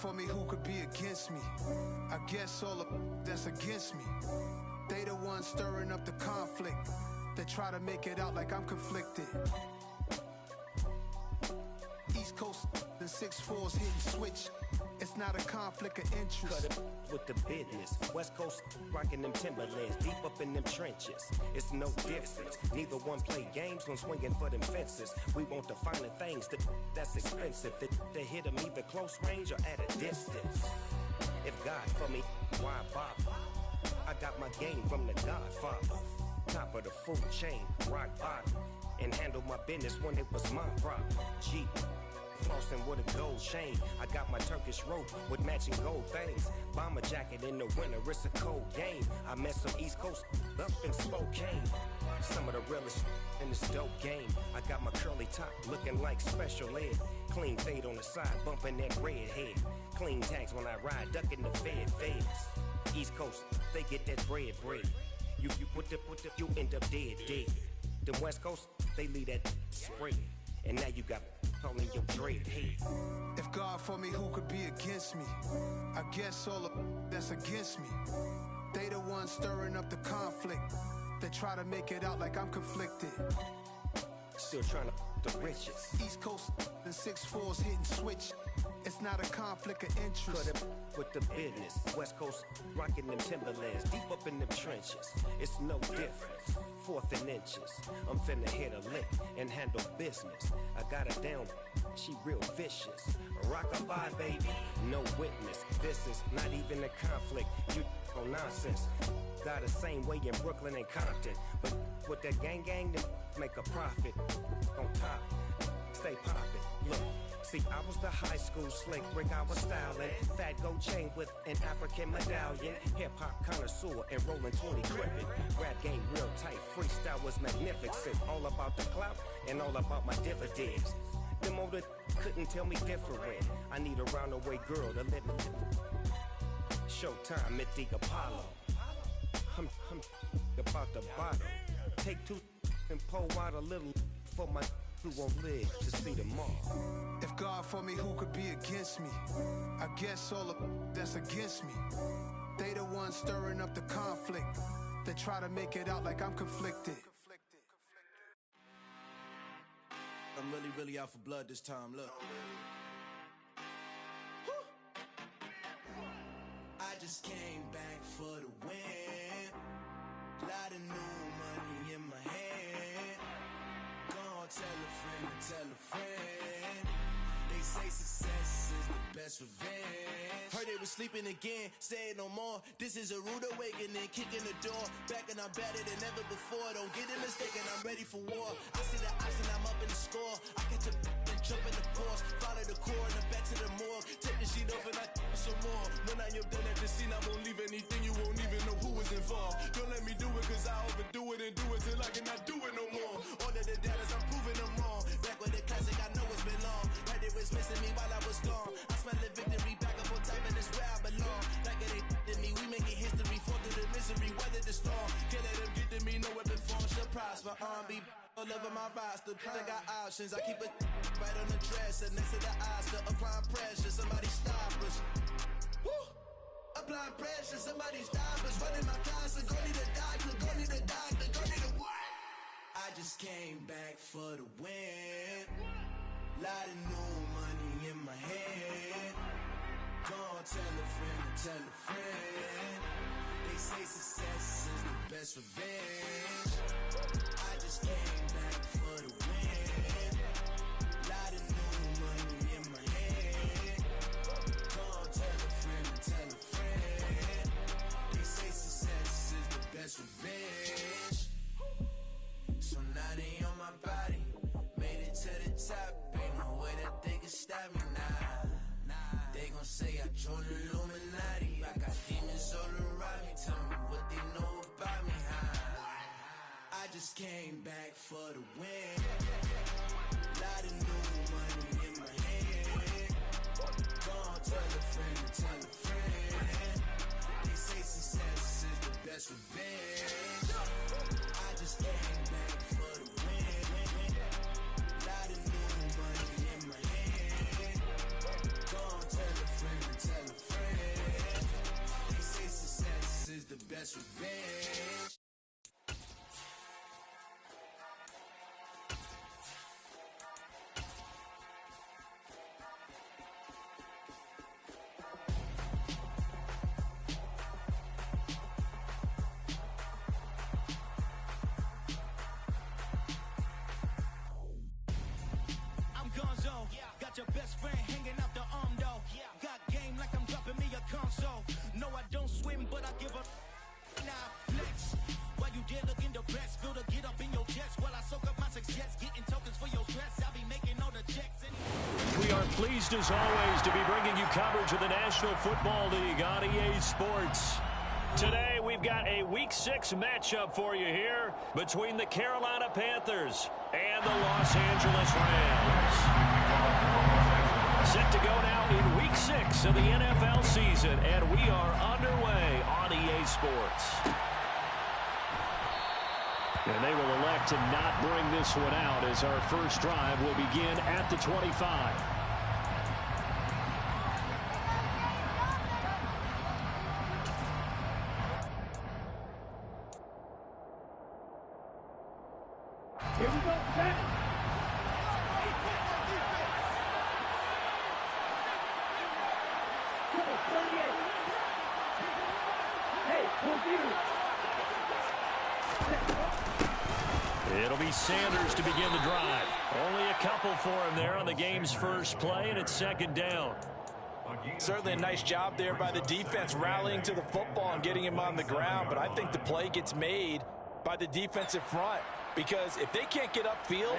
for me, who could be against me? I guess all the that's against me. They the ones stirring up the conflict. They try to make it out like I'm conflicted. East Coast and 6'4's hitting switch. It's not a conflict of interest. Cut it with the business. West Coast rocking them Timberlands, deep up in them trenches. It's no difference. Neither one play games when swinging for them fences. We want the finer things that's expensive. They hit them either close range or at a distance. If God for me, why bother? I got my game from the Godfather. Top of the food chain, rock bottom. And handle my business when it was my problem. G. Flossing with a gold chain. I got my Turkish rope with matching gold things. Bomber jacket in the winter, it's a cold game. I met some East Coast up in Spokane. Some of the realest in this dope game. I got my curly top looking like special ed. Clean fade on the side, bumping that red head. Clean tags when I ride, ducking the feds. East Coast, they get that bread. You end up dead. The West Coast, they leave that spread. And now you got all in your dread head. If God for me, who could be against me? I guess all the that's against me. They the ones stirring up the conflict. They try to make it out like I'm conflicted. Still trying to the riches. East Coast and 6'4's hitting switch. It's not a conflict of interest. Cut it with the business. West Coast rocking them Timberlands, deep up in them trenches. It's no difference. Fourth and inches. I'm finna hit a lick and handle business. I got her down, she real vicious. Rockabye, baby, no witness. This is not even a conflict. You on nonsense. Got the same way in Brooklyn and Compton, but with that gang, then make a profit. On top, stay poppin'. Look. See, I was the high school slick Rick, I was styling. Fat gold chain with an African medallion. Hip-hop connoisseur and rolling 20 gripping. Rap game real tight, freestyle was magnificent. All about the clout and all about my dividends. Them older couldn't tell me different. I need a round-away girl to let me Showtime at the Apollo. I'm about the bottom. Take two and pour out a little for my who won't live to see tomorrow. If God for me, who could be against me? I guess all the that's against me. They the ones stirring up the conflict. They try to make it out like I'm conflicted. I'm really out for blood this time, look. I just came back for the win. Lot of new money in my hand. Tell a friend. They say success is the best revenge. Heard they was sleeping again, say it no more. This is a rude awakening, kicking the door. Back and I'm better than ever before. Don't get it mistaken, I'm ready for war. I see the option, I'm up in the score. I catch a and jump in the Porsche. Follow the core and the back to the morgue. Take the sheet off and I some more. When I am done at the scene, I won't leave anything. You won't even know who was involved. Don't let me do it cause I overdo it and do it till I cannot do it no more. All of the doubters, I'm proving them wrong. Back with the classic, I know it's been long. Heard it was missing me while I was gone. I smell the victory, back up on time and it's where I belong. Like it ain't to me, we making history. Fall through the misery, weather the storm. Can't let them get to me, know weapon form should prosper. Be all over my roster, I got options. I keep it right on the dresser, next to the Oscar. Applying pressure, somebody stop us. Woo! Applying pressure, somebody stop us. Running my closet, go need a doctor, go need a doctor, go need a what? I just came back for the win. Lot of new money in my hand. Gonna tell a friend. They say success is the best revenge. I just came back for the win. Lot of new money in my hand. Gonna tell a friend. They say success is the best revenge. So now they on my body. Made it to the top. Ain't no way that they can stop me now. They gon' say I joined the Illuminati. I got demons all around me. Tell me what they know about me, huh? I just came back for the win. Lot of new money in my hand. Gonna tell a friend. They say success is the best revenge. I just came back for the win. Lot of new money in my hand. Gonna tell a friend. about your best friend hanging out the arm though. Got game like I'm dropping me a console. No, I don't swim, but I give up. Nah, flex. Why you dare look in the press? Feel to get up in your chest while I soak up my success. Getting tokens for your stress. I'll be making all the checks. We are pleased as always to be bringing you coverage of the National Football League on EA Sports. Today we've got a Week 6 matchup for you here between the Carolina Panthers and the Los Angeles Rams. Set to go now in Week 6 of the NFL season, and we are underway on EA Sports. And they will elect to not bring this one out as our first drive will begin at the 25. Here we go, set. Go, 38. Hey, confused. It'll be Sanders to begin the drive. Only a couple for him there on the game's first play, and it's second down. Certainly a nice job there by the defense rallying to the football and getting him on the ground, but I think the play gets made by the defensive front. Because if they can't get upfield,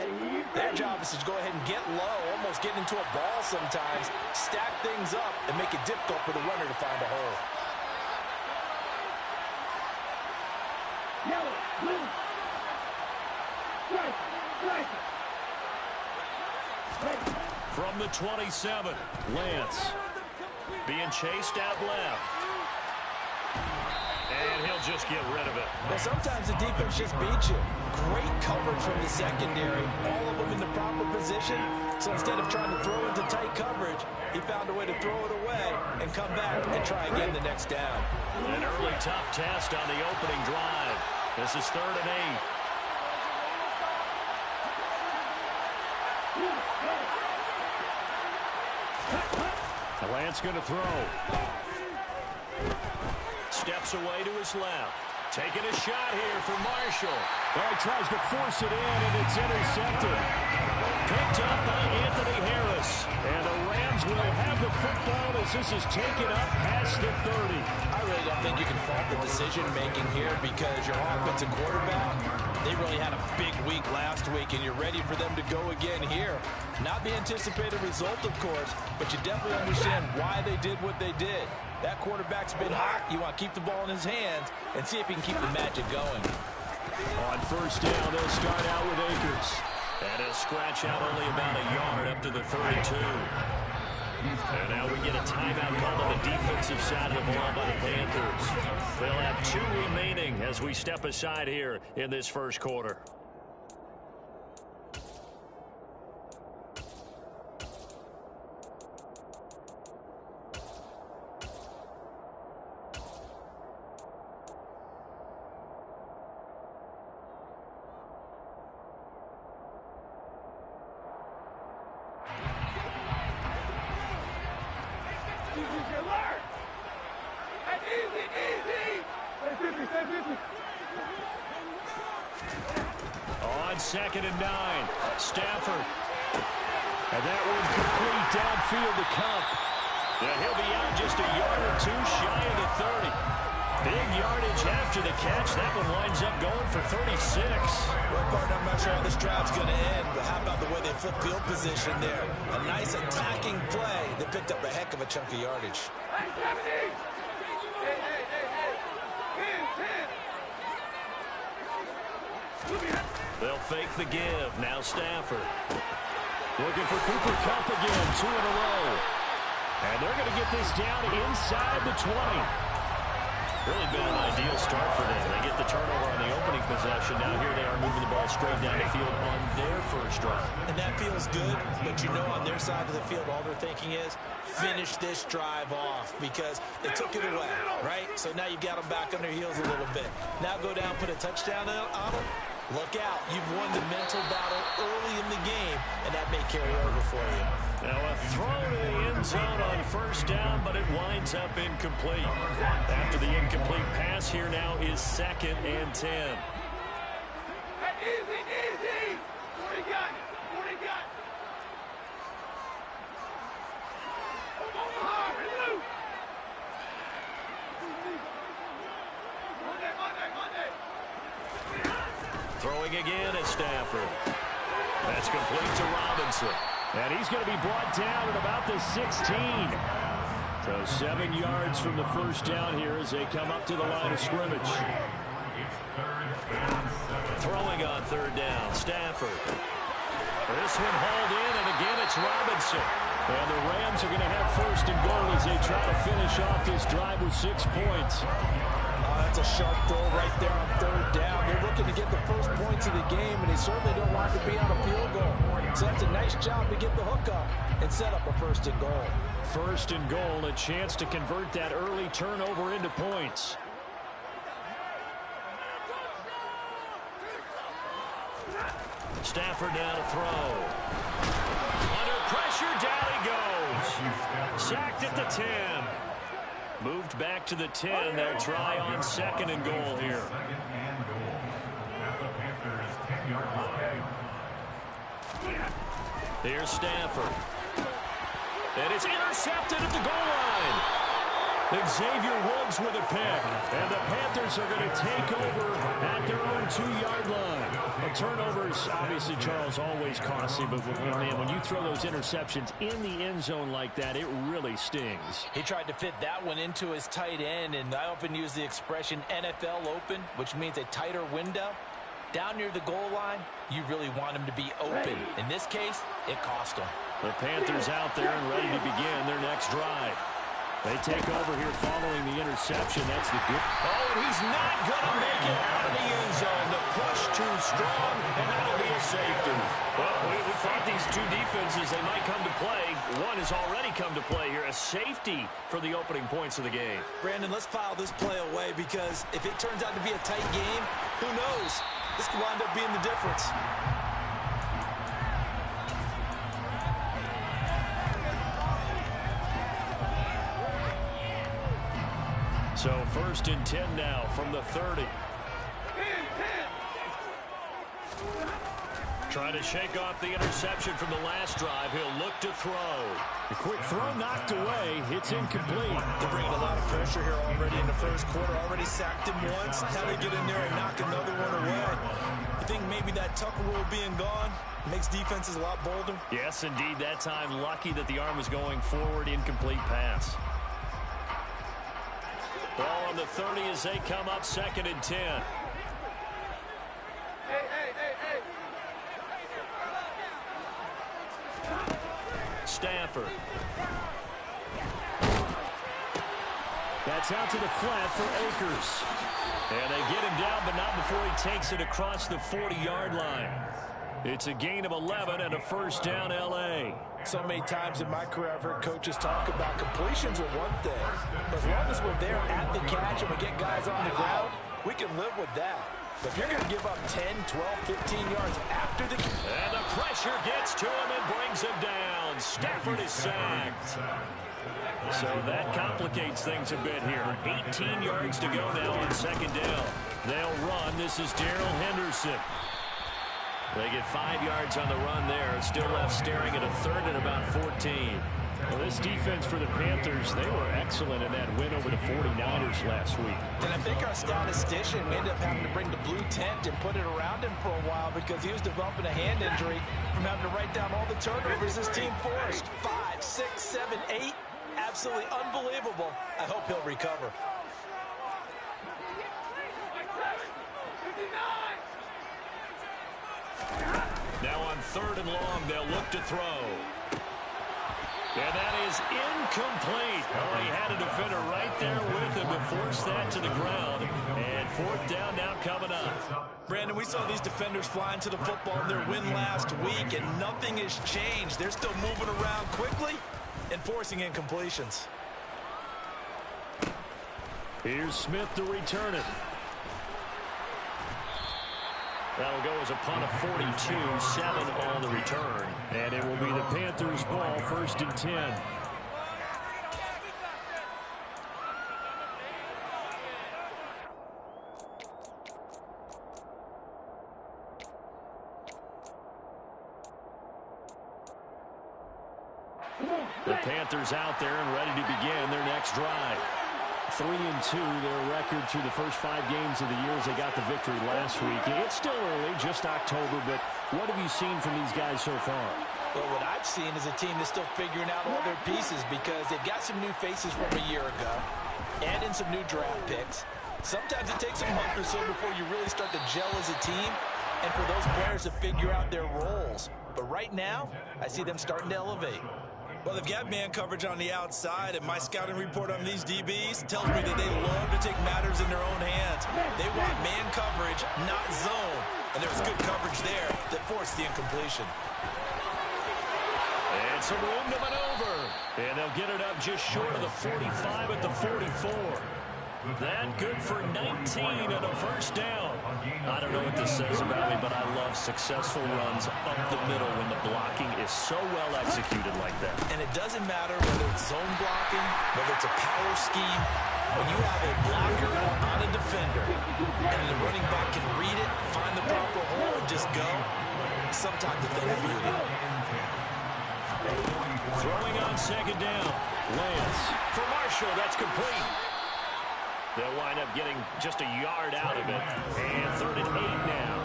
their job is to go ahead and get low, almost get into a ball sometimes, stack things up, and make it difficult for the runner to find a hole. Yellow, blue. Strike, strike. From the 27, Lance being chased out left. And he'll just get rid of it. Well, sometimes the defense just beats you. Great coverage from the secondary. All of them in the proper position. So instead of trying to throw into tight coverage, he found a way to throw it away and come back and try again the next down. An early tough test on the opening drive. This is 3rd and 8. Lance going to throw. Steps away to his left. Taking a shot here for Marshall. Well, he tries to force it in, and it's intercepted. Picked up by Anthony Harris. And the Rams will have the football as this is taken up past the 30. I really don't think you can fault the decision-making here because your offensive quarterback, they really had a big week last week, and you're ready for them to go again here. Not the anticipated result, of course, but you definitely understand why they did what they did. That quarterback's been hot. You want to keep the ball in his hands and see if he can keep the magic going. On first down, they'll start out with Akers. And he'll scratch out only about a yard up to the 32. And now we get a timeout called on the defensive side of the ball by the Panthers. They'll have 2 remaining as we step aside here in this first quarter. On 2nd and 9, Stafford. And that one complete downfield to Kupp. And he'll be out just a yard or 2 shy of the 30. Big yardage after the catch. That one winds up going for 36. Well, partner, I'm not sure how this drive's going to end, but how about the way they flip field position there? A nice attacking play that picked up a heck of a chunk of yardage. They'll fake the give. Now Stafford. Looking for Cooper Kupp again. 2 in a row. And they're going to get this down inside the 20. Really been an ideal start for them. They get the turnover on the opening possession. Now here they are moving the ball straight down the field on their first drive. And that feels good, but you know on their side of the field all they're thinking is finish this drive off because they took it away, right? So now you've got them back on their heels a little bit. Now go down, put a touchdown on them. Look out. You've won the mental battle early in the game, and that may carry over for you. Now a throw to the end zone on first down, but it winds up incomplete. After the incomplete pass, here now is 2nd and 10. Easy, easy. What do you got? What do you got? Throwing again at Stafford. That's complete to Robinson. And he's going to be brought down at about the 16. So 7 yards from the first down here as they come up to the line of scrimmage. Throwing on third down, Stafford. This one hauled in, and again it's Robinson. And the Rams are going to have first and goal as they try to finish off this drive with 6 points. That's a sharp throw right there on third down. They're looking to get the first points of the game, and they certainly don't want to be on a field goal. So that's a nice job to get the hook up and set up a first and goal. First and goal, a chance to convert that early turnover into points. Stafford now to throw. Under pressure, down he goes. Sacked at the 10. Moved back to the 10. They'll try on second and goal here. Here's Stafford. And it's intercepted at the goal line. Xavier Woods with a pick. And the Panthers are going to take over at their own 2-yard line. The turnovers, obviously, Charles, always costly. But, man, when you throw those interceptions in the end zone like that, it really stings. He tried to fit that one into his tight end, and I often use the expression NFL open, which means a tighter window. Down near the goal line, you really want him to be open. In this case, it cost him. The Panthers out there and ready to begin their next drive. They take over here following the interception. That's the good. Oh, and he's not going to make it out of the end zone. The push too strong, and that'll be a safety. Well, we thought these two defenses, they might come to play. One has already come to play here. A safety for the opening points of the game. Brandon, let's file this play away because if it turns out to be a tight game, who knows? This could wind up being the difference. So first and 10 now from the 30. Trying to shake off the interception from the last drive. He'll look to throw. The quick throw knocked away. It's incomplete. They're bringing a lot of pressure here already in the first quarter. Already sacked him once. How they get in there and knock another one away? You think maybe that Tucker rule being gone makes defenses a lot bolder? Yes, indeed. That time, lucky that the arm was going forward. Incomplete pass. Ball on the 30 as they come up second and 10. Stafford. That's out to the flat for Akers. And they get him down, but not before he takes it across the 40-yard line. It's a gain of 11 and a first down, L.A. So many times in my career I've heard coaches talk about completions are one thing. But as long as we're there at the catch and we get guys on the ground, we can live with that. But if you're going to give up 10, 12, 15 yards after the... And the pressure gets to him and brings him down. Stafford is sacked. So that complicates things a bit here. 18 yards to go now on second down. They'll run. This is Darrell Henderson. They get 5 yards on the run there. Still left staring at a third and about 14. Well, this defense for the Panthers, they were excellent in that win over the 49ers last week. And I think our statistician ended up having to bring the blue tent and put it around him for a while because he was developing a hand injury from having to write down all the turnovers this team forced. 5, 6, 7, 8. Absolutely unbelievable. I hope he'll recover. Now on third and long, they'll look to throw. And that is incomplete. Oh, he had a defender right there with him to force that to the ground. And fourth down now coming up. Brandon, we saw these defenders flying to the football in their win last week, and nothing has changed. They're still moving around quickly and forcing incompletions. Here's Smith to return it. That'll go as a punt of 42-7 on the return. And it will be the Panthers' ball, first and 10. The Panthers out there and ready to begin their next drive. 3-2, their record through the first 5 games of the year as they got the victory last week. It's still early, just October, but what have you seen from these guys so far? Well, what I've seen is a team that's still figuring out all their pieces because they've got some new faces from a year ago and in some new draft picks. Sometimes it takes a month or so before you really start to gel as a team and for those players to figure out their roles. But right now, I see them starting to elevate. Well, they've got man coverage on the outside, and my scouting report on these DBs tells me that they love to take matters in their own hands. They want man coverage, not zone. And there was good coverage there that forced the incompletion. And some room to maneuver. And they'll get it up just short of the 45 at the 44. That good for 19 and a first down. I don't know what this says about me, but I love successful runs up the middle when the blocking is so well executed like that. And it doesn't matter whether it's zone blocking, whether it's a power scheme. When you have a blocker on a defender and the running back can read it, find the proper hole, and just go, sometimes the thing is beauty. Throwing on second down. Lance for Marshall. That's complete. They'll wind up getting just a yard out of it. And 3rd and 8 now.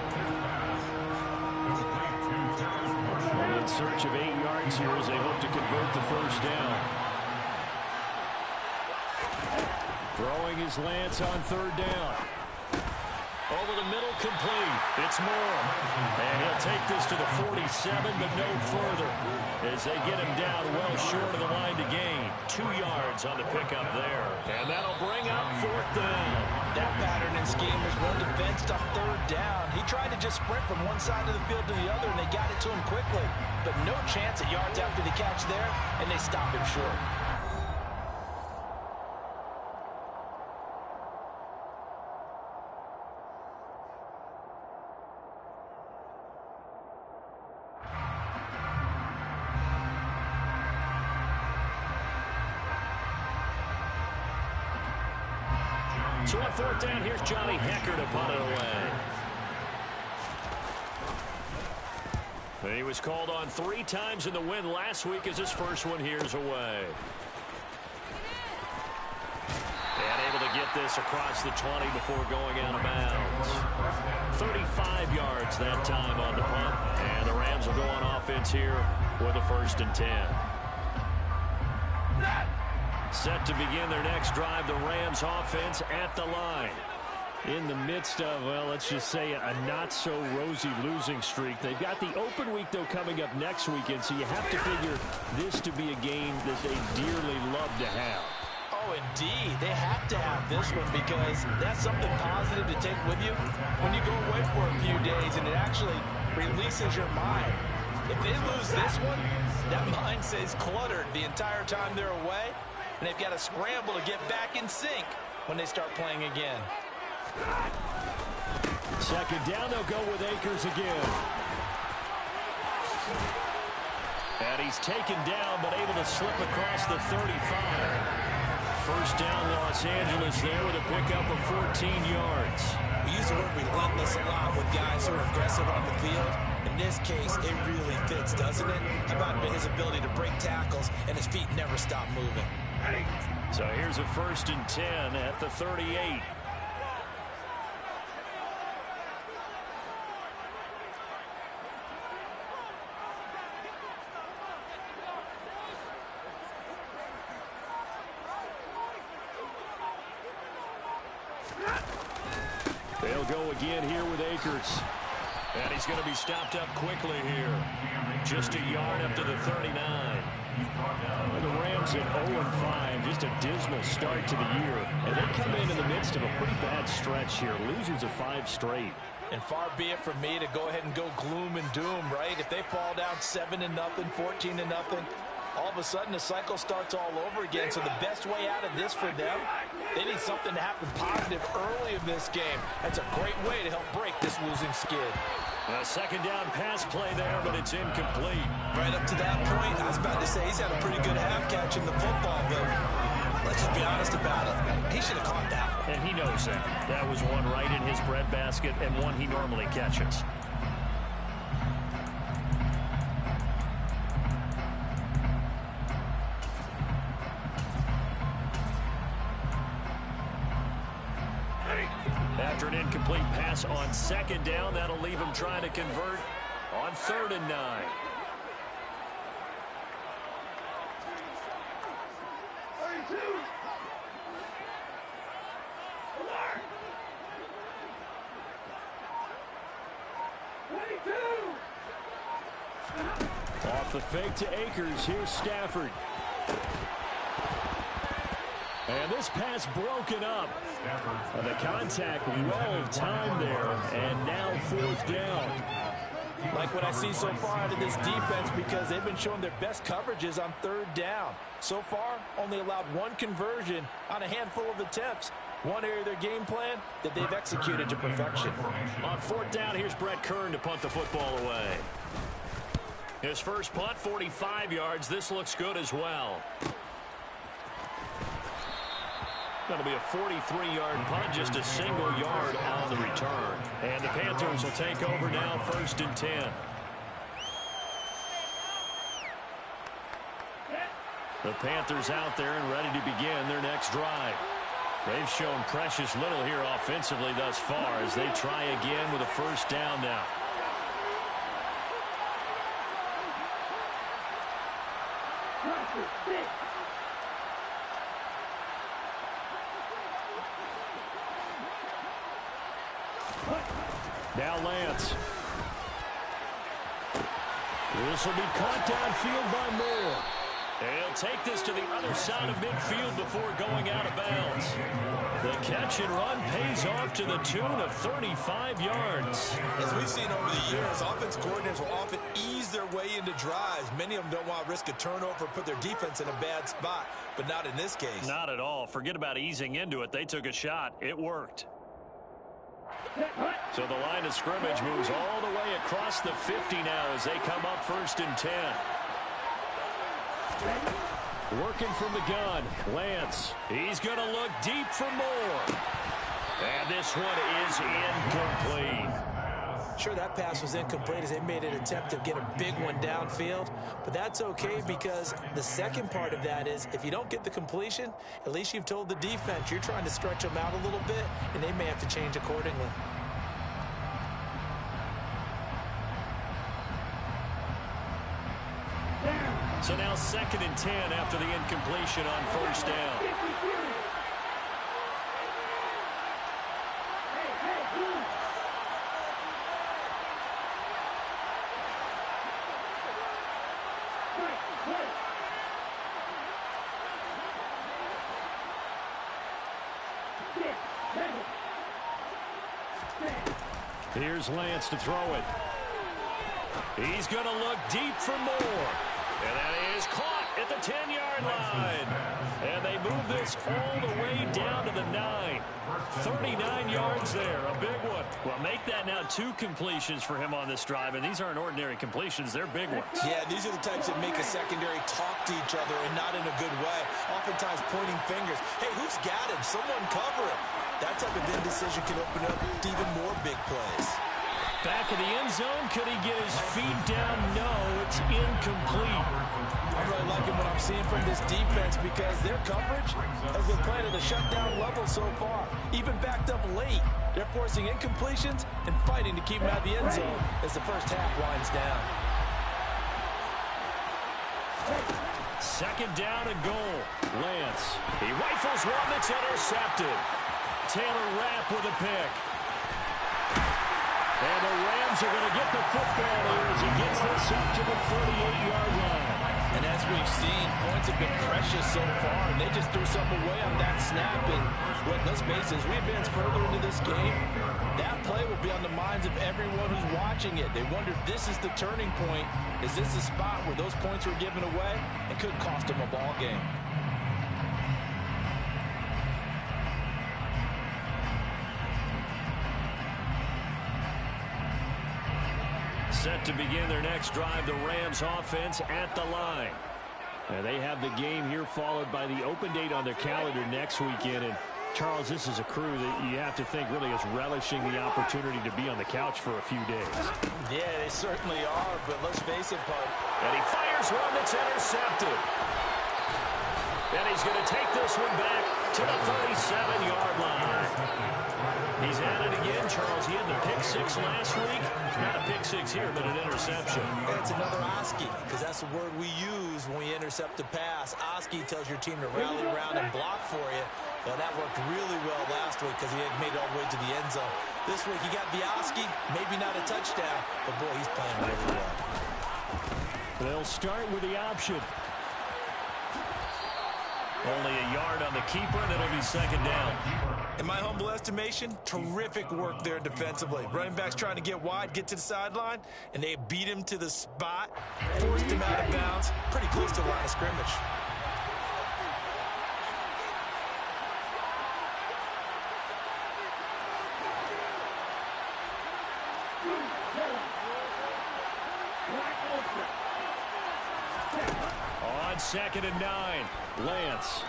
In search of 8 yards here as they hope to convert the first down. Throwing is Lance on 3rd down. Over the middle, complete. It's Moore. And he'll take this to the 47, but no further. As they get him down well short of the line to gain. 2 yards on the pickup there. And that'll bring up 4th down. That pattern and scheme was run defense on 3rd down. He tried to just sprint from one side of the field to the other, and they got it to him quickly. But no chance at yards after the catch there, and they stopped him short. So on 4th down, here's Johnny Hekker to punt it away. He was called on 3 times in the win last week as his first one here's away. And able to get this across the 20 before going out of bounds. 35 yards that time on the punt. And the Rams will go on offense here with a 1st and 10. Set to begin their next drive, the Rams offense at the line. In the midst of, well, let's just say a not-so-rosy losing streak. They've got the open week, though, coming up next weekend, so you have to figure this to be a game that they dearly love to have. Oh, indeed. They have to have this one because that's something positive to take with you when you go away for a few days, and it actually releases your mind. If they lose this one, that mind stays cluttered the entire time they're away. And they've got to scramble to get back in sync when they start playing again. Second down, they'll go with Akers again. And he's taken down, but able to slip across the 35. First down, Los Angeles there with a pickup of 14 yards. We use the word relentless a lot with guys who are aggressive on the field. In this case, it really fits, doesn't it? How about his ability to break tackles and his feet never stop moving? So here's a 1st and 10 at the 38. They'll go again here with Akers. And he's going to be stopped up quickly here. Just a yard up to the 39. The Rams at 0-5, just a dismal start to the year. And they come in the midst of a pretty bad stretch here. Losers of 5 straight. And far be it from me to go ahead and go gloom and doom, right? If they fall down 7-0, 14-0, all of a sudden the cycle starts all over again. So the best way out of this for them, they need something to happen positive early in this game. That's a great way to help break this losing skid. A second down pass play there, but it's incomplete. Right up to that point, I was about to say he's had a pretty good half catching the football, but let's just be honest about it. He should have caught that one. And he knows that. That was one right in his breadbasket and one he normally catches. After an incomplete pass on second down, that'll leave him trying to convert on 3rd and 9. Off the fake to Akers. Here's Stafford. And this pass broken up. The contact well timed there. And now 4th down. Like what I see so far out of this defense, because they've been showing their best coverages on 3rd down. So far, only allowed 1 conversion on a handful of attempts. One area of their game plan that they've executed to perfection. On 4th down, here's Brett Kern to punt the football away. His first punt, 45 yards. This looks good as well. That'll be a 43-yard punt, just a single yard on the return. And the Panthers will take over now, 1st and 10. The Panthers out there and ready to begin their next drive. They've shown precious little here offensively thus far as they try again with a 1st down now. Now Lance. This will be caught downfield by Moore. He'll take this to the other side of midfield before going out of bounds. The catch and run pays off to the tune of 35 yards. As we've seen over the years, offense coordinators will often ease their way into drives. Many of them don't want to risk a turnover or put their defense in a bad spot, but not in this case. Not at all. Forget about easing into it. They took a shot. It worked. So the line of scrimmage moves all the way across the 50 now as they come up 1st and 10. Working from the gun, Lance. He's going to look deep for Moore. And this one is incomplete. Sure, that pass was incomplete as they made an attempt to get a big one downfield. But that's okay because the second part of that is if you don't get the completion, at least you've told the defense you're trying to stretch them out a little bit, and they may have to change accordingly. So now 2nd and 10 after the incompletion on 1st down. Here's Lance to throw it. He's going to look deep for Moore. And that is caught at the 10-yard line. And they move this all the way down to the 9. 39 yards there, a big one. Well, make that now 2 completions for him on this drive, and these aren't ordinary completions. They're big ones. Yeah, these are the types that make a secondary talk to each other and not in a good way. Oftentimes pointing fingers. Hey, who's got him? Someone cover him. That type of indecision can open up to even more big plays. Back in the end zone, could he get his feet down? No, it's incomplete. I'm really liking what I'm seeing from this defense because their coverage has been playing at a shutdown level so far. Even backed up late, they're forcing incompletions and fighting to keep them out of the end zone as the first half winds down. 2nd down and goal. Lance. He rifles one that's intercepted. Taylor Rapp with a pick. And the Rams are going to get the football here as he gets this up to the 38-yard line. And as we've seen, points have been precious so far, and they just threw something away on that snap. And look, let's face it, as we advance further into this game, that play will be on the minds of everyone who's watching it. They wonder if this is the turning point. Is this the spot where those points were given away and could cost them a ball game? Set to begin their next drive, the Rams offense at the line. And they have the game here followed by the open date on their calendar next weekend. And Charles, this is a crew that you have to think really is relishing the opportunity to be on the couch for a few days. Yeah, they certainly are, but let's face it, Bud. And he fires one that's intercepted. And he's going to take this one back to the 37-yard line. He's at it again, Charles. He had the pick six last week. Not a pick six here, but an interception. And it's another Oski, because that's the word we use when we intercept a pass. Oski tells your team to rally around and block for you. Well, that worked really well last week because he had made it all the way to the end zone. This week he got the Oski, maybe not a touchdown, but boy, he's playing really well. They'll start with the option. Only a yard on the keeper, and it'll be second down. In my humble estimation, terrific work there defensively. Running backs trying to get wide, get to the sideline, and they beat him to the spot, forced him out of bounds, pretty close to the line of scrimmage. On 2nd and 9, Lance.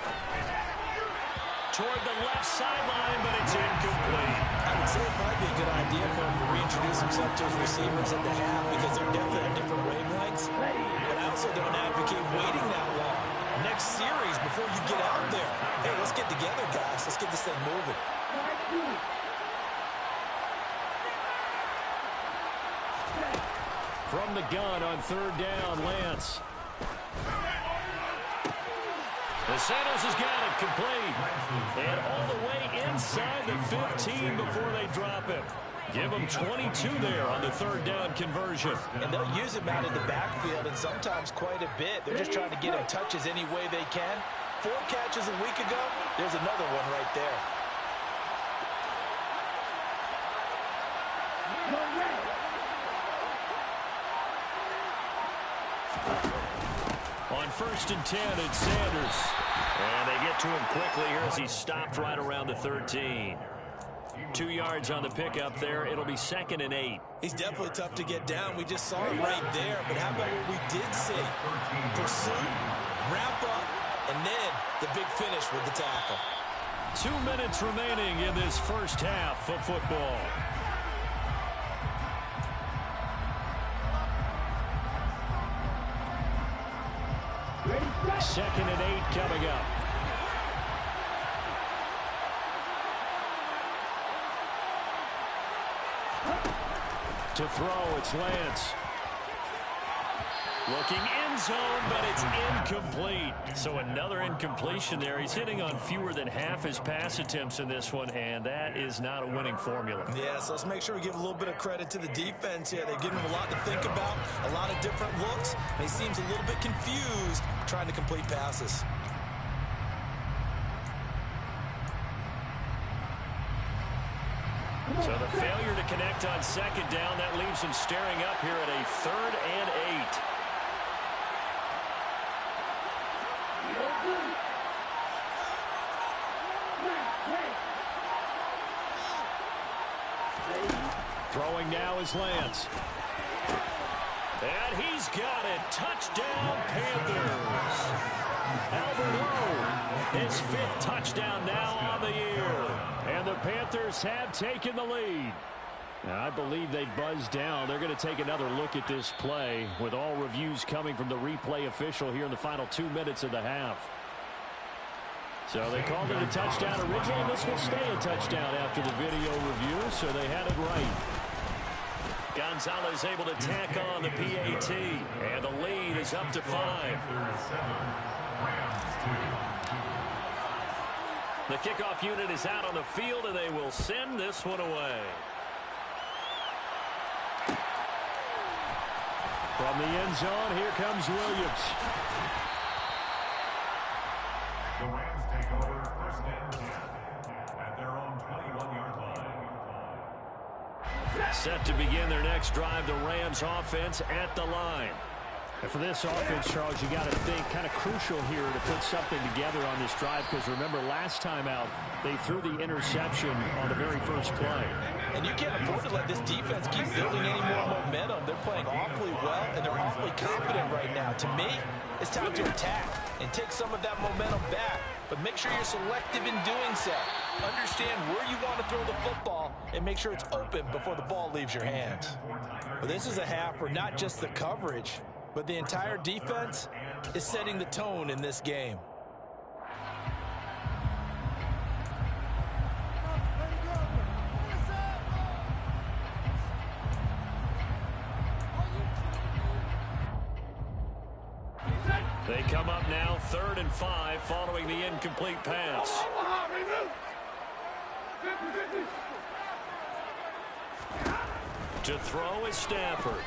Toward the left sideline, but it's incomplete. I would say it'd probably be a good idea for him to reintroduce himself to his receivers at the half because they're definitely on different wavelengths. But I also don't advocate waiting that long. Next series before you get out there. Hey, let's get together, guys. Let's get this thing moving. From the gun on 3rd down, Lance. Santos has got it complete. And all the way inside the 15 before they drop him. Give them 22 there on the 3rd down conversion. And they'll use him out in the backfield and sometimes quite a bit. They're just trying to get him touches any way they can. 4 catches a week ago. There's another one right there. On 1st and 10, it's Sanders. And they get to him quickly here as he's stopped right around the 13. 2 yards on the pickup there. It'll be 2nd and 8. He's definitely tough to get down. We just saw it right there. But how about what we did see? Pursuit, wrap up, and then the big finish with the tackle. 2 minutes remaining in this first half of football. Second and 8 coming up. To throw, it's Lance. Looking end zone, but it's incomplete. So another incompletion there. He's hitting on fewer than half his pass attempts in this one, and that is not a winning formula. Yeah, so let's make sure we give a little bit of credit to the defense here. They've given him a lot to think about, a lot of different looks, and he seems a little bit confused trying to complete passes. So the failure to connect on 2nd down, that leaves him staring up here at a 3rd and 8. Throwing now is Lance. And he's got it. Touchdown, Panthers. Albert Lowe, his 5th touchdown now on the year. And the Panthers have taken the lead. Now, I believe they buzzed down. They're going to take another look at this play with all reviews coming from the replay official here in the final 2 minutes of the half. So they called it a touchdown originally, and this will stay a touchdown after the video review, so they had it right. Gonzalez able to tack on the PAT, and the lead is up to 5. The kickoff unit is out on the field, and they will send this one away. From the end zone, here comes Williams. The Rams take over 1st and 10 at their own 21-yard line. Set to begin their next drive, the Rams offense at the line. And for this offense, Charles, you got to think kind of crucial here to put something together on this drive, because remember last time out they threw the interception on the very first play. And you can't afford to let this defense keep building any more momentum. They're playing awfully well, and they're awfully confident right now. To me, it's time to attack and take some of that momentum back. But make sure you're selective in doing so. Understand where you want to throw the football and make sure it's open before the ball leaves your hands. But this is a half where not just the coverage, but the entire defense is setting the tone in this game. They come up now 3rd and 5 following the incomplete pass. To throw is Stafford.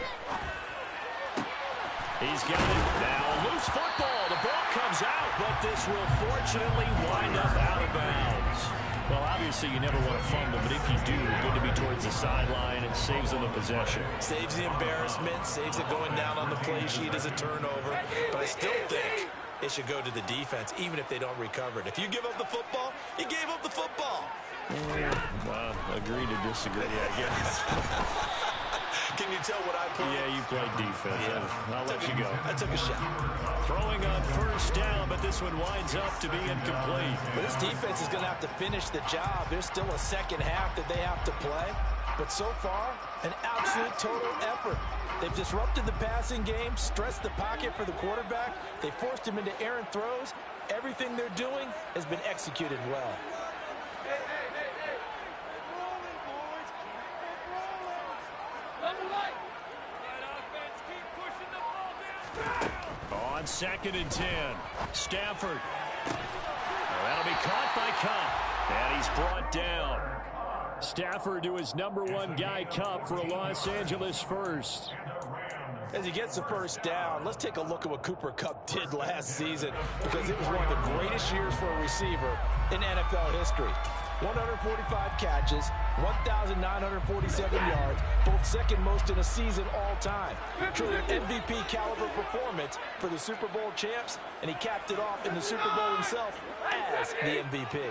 He's got it. Now a loose football. The ball comes out, but this will fortunately wind up out of bounds. Well, obviously you never want to fumble, but if you do, good to be towards the sideline. It saves them the possession. Saves the embarrassment, saves it going down on the play sheet as a turnover. But I still think it should go to the defense, even if they don't recover it. If you give up the football, you gave up the football. Well, agree to disagree, I guess. Can you tell what I played? Yeah, you played defense. Yeah. I'll let you go. I took a shot. Throwing on 1st down, but this one winds up to be incomplete. This defense is going to have to finish the job. There's still a second half that they have to play. But so far, an absolute total effort. They've disrupted the passing game, stressed the pocket for the quarterback. They forced him into errant throws. Everything they're doing has been executed well. On 2nd and 10, Stafford. That'll be caught by Kupp, and he's brought down. Stafford to his #1 guy, Kupp, for a Los Angeles first. As he gets the 1st down, let's take a look at what Cooper Kupp did last season, because it was one of the greatest years for a receiver in NFL history. 145 catches, 1,947 yards, both second most in a season all time. Truly an MVP caliber performance for the Super Bowl champs, and he capped it off in the Super Bowl himself as the MVP.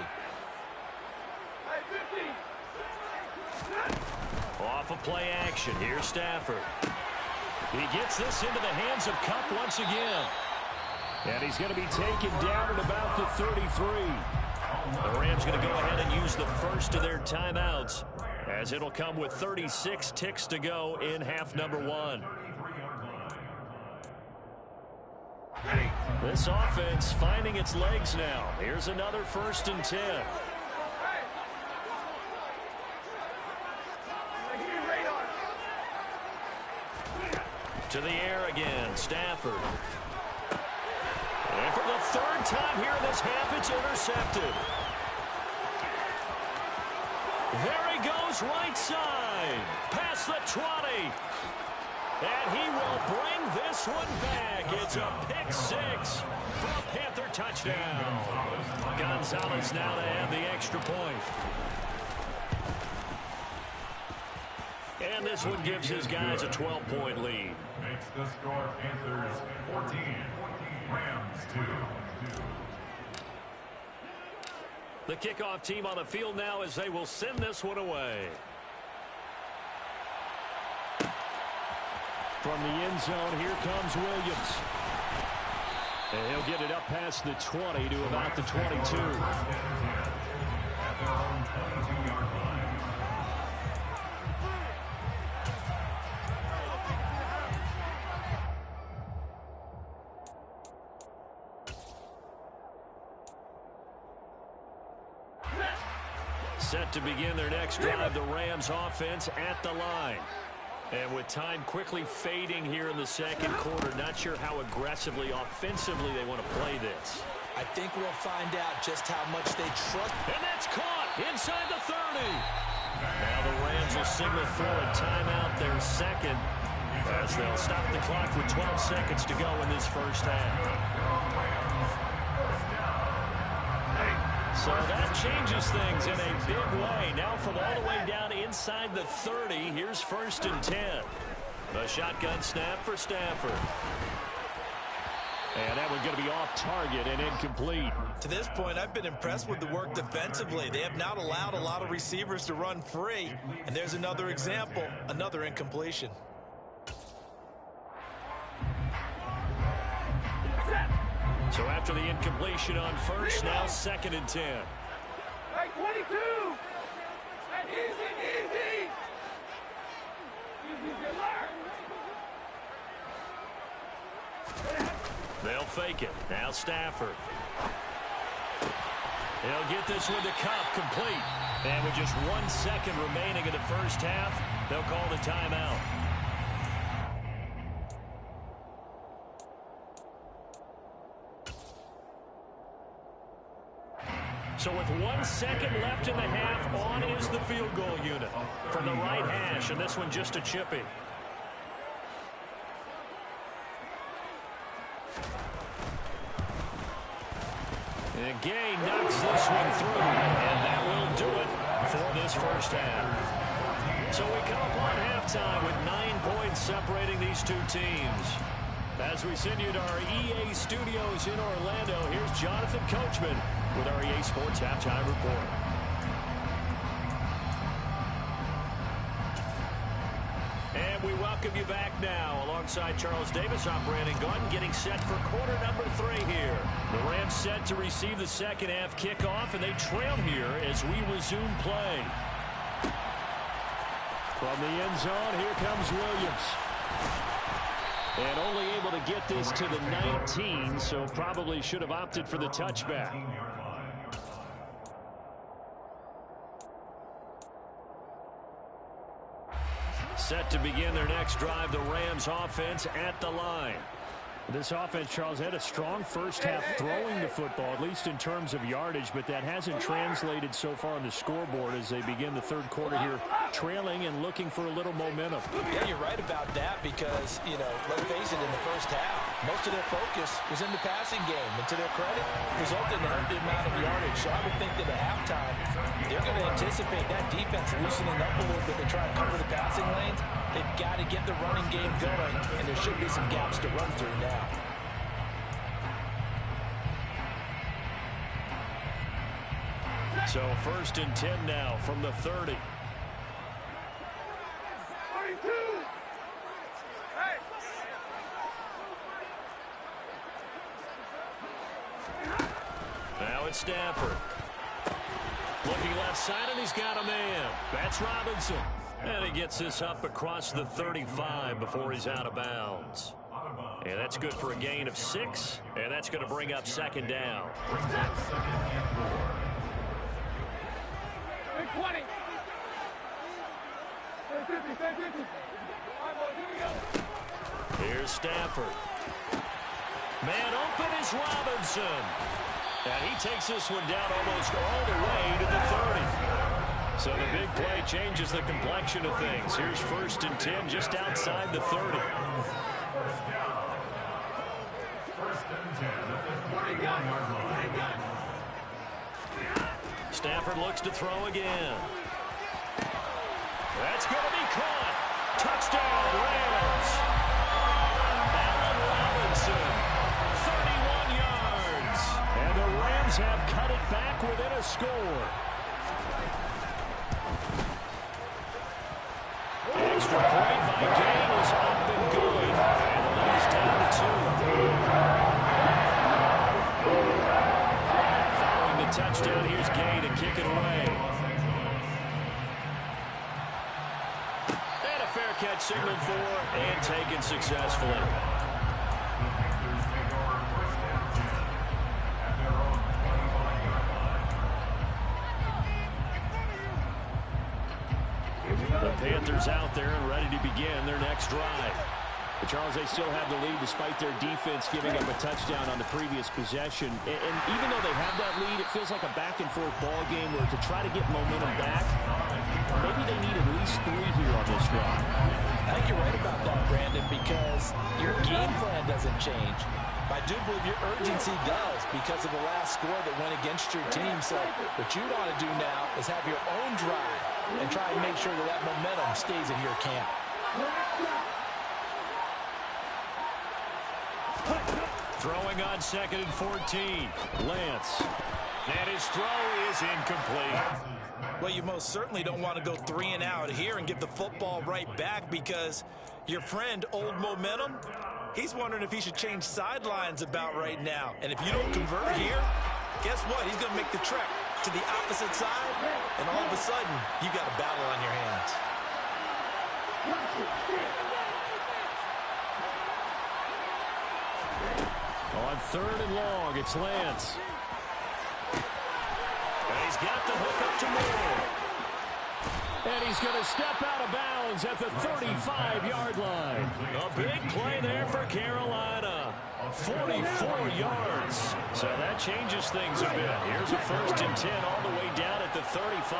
Off of play action, here's Stafford. He gets this into the hands of Kupp once again. And he's going to be taken down at about the 33. The Rams going to go ahead and use the first of their timeouts, as it'll come with 36 ticks to go in half number 1. This offense finding its legs now. Here's another 1st and 10. To the air again, Stafford. And for the 3rd time here in this half, it's intercepted. There he goes, right side. Past the 20. And he will bring this one back. It's a pick 6 for a Panther touchdown. Gonzalez now to add the extra point. And this one gives his guys a 12-point lead. Makes the score Panthers 14, Rams 2. The kickoff team on the field now as they will send this one away. From the end zone, here comes Williams. And he'll get it up past the 20 to about the 22. At their own 22-yard line. Set to begin their next drive, the Rams offense at the line. And with time quickly fading here in the 2nd quarter, not sure how aggressively, offensively they want to play this. I think we'll find out just how much they trust. And that's caught inside the 30. Now the Rams will signal for a timeout, their 2nd, as they'll stop the clock with 12 seconds to go in this 1st half. So that changes things in a big way. Now from all the way down inside the 30, here's 1st and 10. A shotgun snap for Stafford. And that one's going to be off target and incomplete. To this point, I've been impressed with the work defensively. They have not allowed a lot of receivers to run free. And there's another example, another incompletion. So after the incompletion on 1st, now 2nd and 10. Hey, 22! Easy! They'll fake it. Now Stafford. He'll get this one to Kupp, complete. And with just 1 second remaining in the 1st half, they'll call the timeout. So with 1 second left in the half, on is the field goal unit from the right hash, and this one just a chippy. And Gay knocks this one through, and that will do it for this first half. So we come upon halftime with 9 points separating these two teams. As we send you to our EA studios in Orlando, here's Jonathan Coachman with our EA Sports Halftime Report. And we welcome you back now. Alongside Charles Davis, I'm Brandon Gaudin, getting set for quarter number 3 here. The Rams set to receive the second half kickoff, and they trail here as we resume play. From the end zone, here comes Williams. And only able to get this to the 19, so probably should have opted for the touchback. Set to begin their next drive, the Rams offense at the line. This offense, Charles, had a strong first half throwing the football, at least in terms of yardage, but that hasn't translated so far on the scoreboard as they begin the third quarter here, trailing and looking for a little momentum. Yeah, you're right about that because, let's face it, in the first half, most of their focus was in the passing game. And to their credit, resulted in a healthy amount of yardage. So I would think that at halftime, they're going to anticipate that defense loosening up a little bit to try and cover the passing lanes. They've got to get the running game going, and there should be some gaps to run through now. So 1st and 10 now from the 30. 32. Hey. Now it's Stafford. Looking left side, and he's got a man. That's Robinson. And he gets this up across the 35 before he's out of bounds. And that's good for a gain of 6, and that's going to bring up second down. 20. 50. Here's Stafford. Man open is Robinson. And he takes this one down almost all the way to the 30. So the big play changes the complexion of things. Here's 1st and 10 just outside the 30. Stafford looks to throw again. That's going to be caught. Touchdown, Rams. Allen Robinson, 31 yards. And the Rams have cut it back within a score. Extra point by Gay is up and good. And the lead's down to 2. Following the touchdown, here's Gay to kick it away. And a fair catch signaled for and taken successfully. The Panthers out there and ready to begin their next drive. But Charles, they still have the lead despite their defense giving up a touchdown on the previous possession. And even though they have that lead, it feels like a back-and-forth ball game where to try to get momentum back, maybe they need at least 3 here on this drive. I think you're right about that, Brandon, because your game plan doesn't change. I do believe your urgency does because of the last score that went against your team. So what you want to do now is have your own drive and try and make sure that that momentum stays in your camp. Throwing on 2nd and 14. Lance. And his throw is incomplete. Well, you most certainly don't want to go 3 and out here and give the football right back because your friend, Old Momentum, he's wondering if he should change sidelines about right now. And if you don't convert here, guess what? He's going to make the trek to the opposite side, and all of a sudden, you got a battle on your hands. On 3rd and long, it's Lance. And he's got the hook up to Moore. And he's going to step out of bounds at the 35-yard line. A big play there for Carolina. 44 yards. So that changes things a bit. Here's a 1st and 10 all the way down at the 35.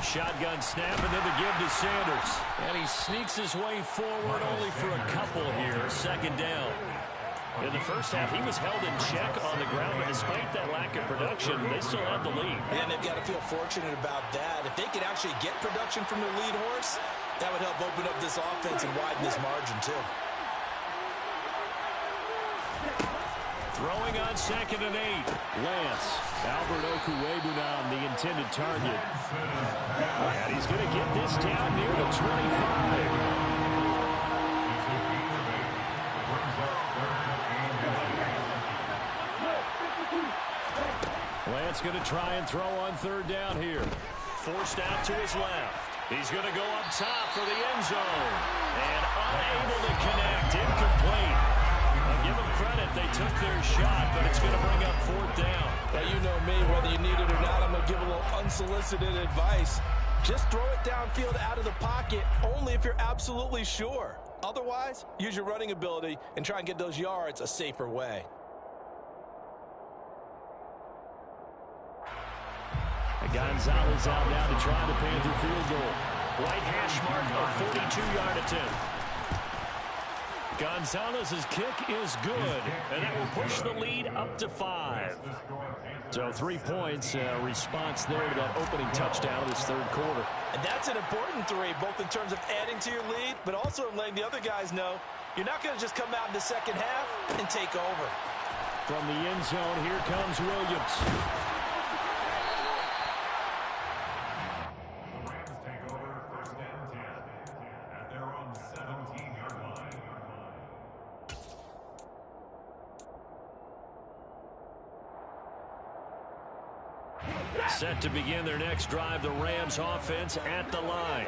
Shotgun snap, and then the give to Sanders. And he sneaks his way forward only for a couple here. 2nd down. In the first half, he was held in check on the ground, but despite that lack of production, they still have the lead. And they've got to feel fortunate about that. If they could actually get production from their lead horse, that would help open up this offense and widen this margin, too. Throwing on 2nd and 8. Lance. Albert Okwuegbunam, the intended target. And he's going to get this down near the 25. Lance going to try and throw on 3rd down here. Forced out to his left. He's going to go up top for the end zone. And unable to connect. Incomplete. I'll give them credit. They took their shot, but it's going to bring up 4th down. Now, you know me, whether you need it or not, I'm going to give a little unsolicited advice. Just throw it downfield out of the pocket, only if you're absolutely sure. Otherwise, use your running ability and try and get those yards a safer way. Gonzalez out now to try the Panther field goal. Right hash mark of 42-yard attempt. Gonzalez's kick is good, and that will push the lead up to 5. So 3 points, response there to that opening touchdown of this 3rd quarter. And that's an important 3, both in terms of adding to your lead, but also in letting the other guys know you're not going to just come out in the 2nd half and take over. From the end zone, here comes Williams. Set to begin their next drive, the Rams offense at the line.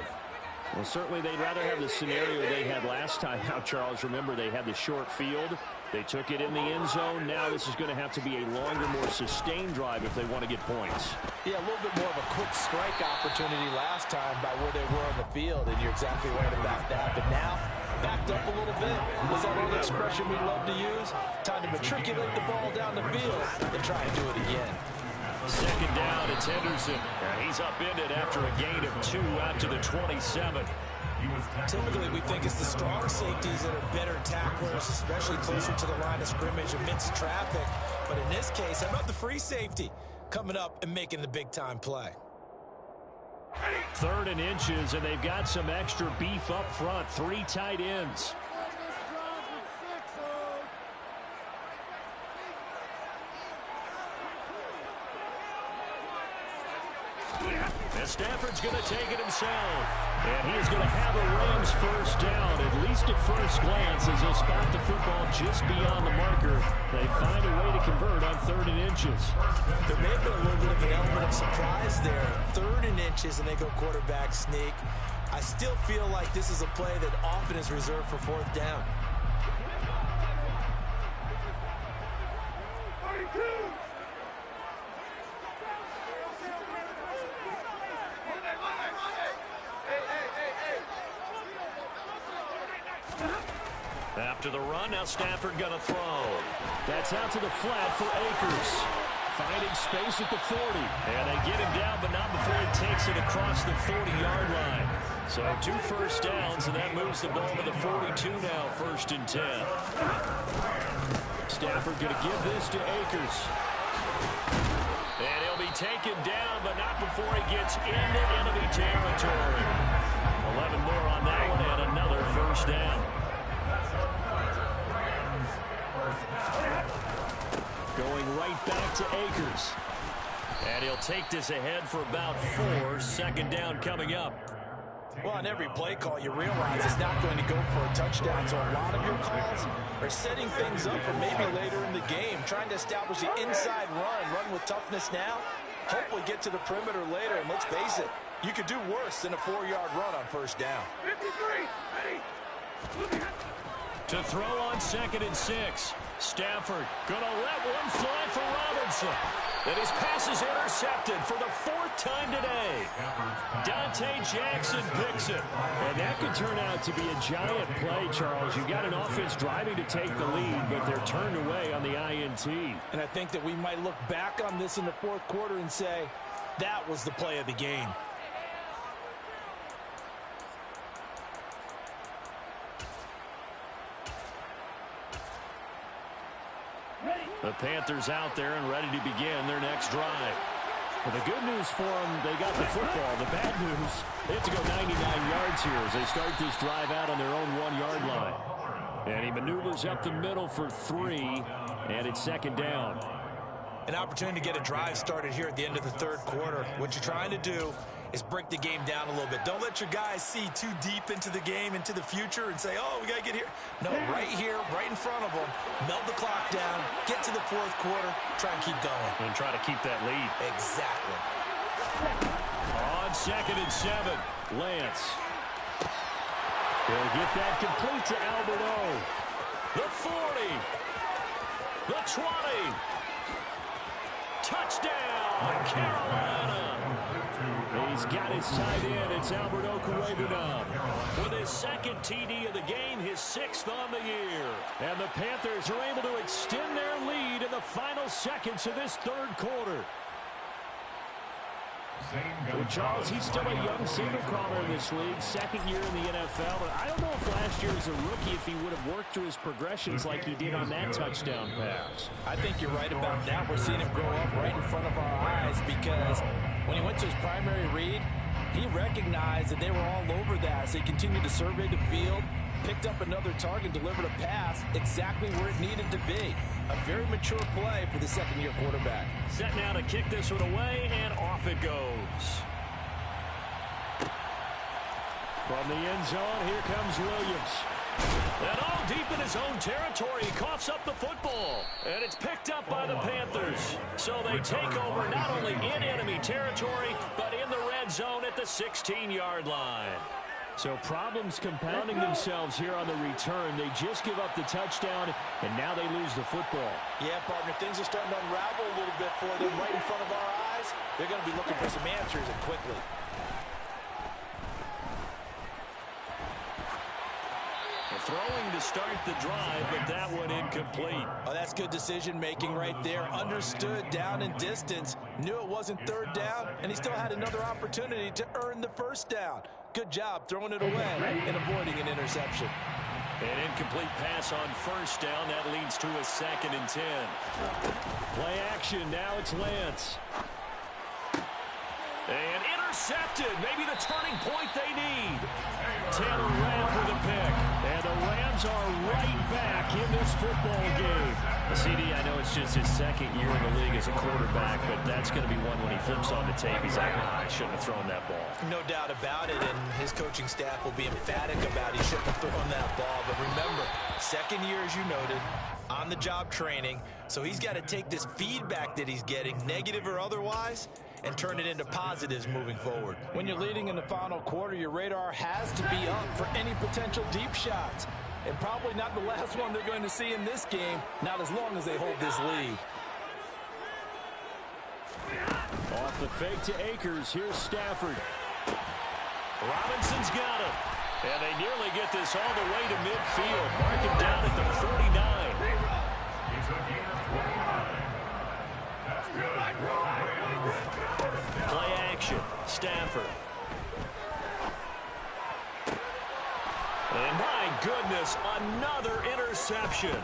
Well, certainly they'd rather have the scenario they had last time. Now, Charles, remember they had the short field. They took it in the end zone. Now this is going to have to be a longer, more sustained drive if they want to get points. Yeah, a little bit more of a quick strike opportunity last time by where they were on the field, and you're exactly right about that. But now, backed up a little bit. Was that old expression we love to use? Time to matriculate the ball down the field and try and do it again. 2nd down, it's Henderson. And he's upended after a gain of 2 out to the 27. Typically, we think it's the strong safeties that are better tacklers, especially closer to the line of scrimmage amidst traffic. But in this case, how about the free safety coming up and making the big-time play? 3rd and inches, and they've got some extra beef up front. 3 tight ends. And Stafford's going to take it himself. And he is going to have a Rams 1st down, at least at first glance, as he'll spot the football just beyond the marker. They find a way to convert on 3rd and inches. There may have been a little bit of an element of surprise there. 3rd and inches, and they go quarterback sneak. I still feel like this is a play that often is reserved for 4th down. 32. After the run, now Stafford going to throw. That's out to the flat for Akers. Finding space at the 40. And they get him down, but not before he takes it across the 40-yard line. So 2 first downs, and that moves the ball to the 42 now, 1st and 10. Stafford going to give this to Akers. And he'll be taken down, but not before he gets into enemy territory. 11 more on that one, and another 1st down. Going right back to Akers. And he'll take this ahead for about 4. 2nd down coming up. Well, on every play call, you realize it's not going to go for a touchdown. So a lot of your calls are setting things up for maybe later in the game, trying to establish the inside run with toughness now, hopefully get to the perimeter later. And let's face it, you could do worse than a 4-yard run on 1st down. 53, ready. To throw on 2nd and 6. Stafford going to let one fly for Robinson. And his pass is intercepted for the 4th time today. Dante Jackson picks it. And that could turn out to be a giant play, Charles. You've got an offense driving to take the lead, but they're turned away on the INT. And I think that we might look back on this in the 4th quarter and say, that was the play of the game. The Panthers out there and ready to begin their next drive. Well, the good news for them, they got the football. The bad news, they have to go 99 yards here as they start this drive out on their own 1-yard line. And he maneuvers up the middle for 3, and it's 2nd down. An opportunity to get a drive started here at the end of the 3rd quarter. What you're trying to do is break the game down a little bit. Don't let your guys see too deep into the game, into the future, and say, oh, we got to get here. No, right here, right in front of them, melt the clock down, get to the 4th quarter, try and keep going. And try to keep that lead. Exactly. On 2nd and 7, Lance. He'll get that complete to Albert O. The 40. The 20. Touchdown, Carolina. He's got his tight end. It's Albert Okwuegbunam with his 2nd TD of the game, his 6th on the year. And the Panthers are able to extend their lead in the final seconds of this 3rd quarter. Well, Charles, he's still a young single crawler in this league, 2nd year in the NFL. But I don't know if last year as a rookie, if he would have worked through his progressions like he did on that touchdown pass. I think you're right about that. We're seeing him grow up right in front of our eyes because when he went to his primary read, he recognized that they were all over that. So he continued to survey the field, picked up another target, delivered a pass exactly where it needed to be. A very mature play for the 2nd-year quarterback. Set now to kick this one away, and off it goes. From the end zone, here comes Williams. And all deep in his own territory, he coughs up the football. And it's picked up by the Panthers. So they take over not only in enemy territory, but in the red zone at the 16-yard line. So problems compounding themselves here on the return. They just give up the touchdown, and now they lose the football. Yeah, partner, things are starting to unravel a little bit for them right in front of our eyes. They're going to be looking for some answers, and quickly. Throwing to start the drive, but that one incomplete. Oh, that's good decision-making right there. Understood down in distance. Knew it wasn't 3rd down, and he still had another opportunity to earn the 1st down. Good job throwing it away and avoiding an interception. An incomplete pass on 1st down. That leads to a 2nd and 10. Play action. Now it's Lance. And intercepted. Maybe the turning point they need. Taylor Rapp with a pick. And the Rams are right back in this football game. CD, I know it's just his 2nd year in the league as a quarterback, but that's going to be one when he flips on the tape. He's like, I shouldn't have thrown that ball. No doubt about it, and his coaching staff will be emphatic about he shouldn't have thrown that ball. But remember, 2nd year, as you noted, on-the-job training, so he's got to take this feedback that he's getting, negative or otherwise, and turn it into positives moving forward. When you're leading in the final quarter, your radar has to be up for any potential deep shots. And probably not the last one they're going to see in this game, not as long as they hold this lead. Off the fake to Akers, here's Stafford. Robinson's got it. And they nearly get this all the way to midfield. Mark him down at the 49. Play action. Stafford. And my goodness, another interception.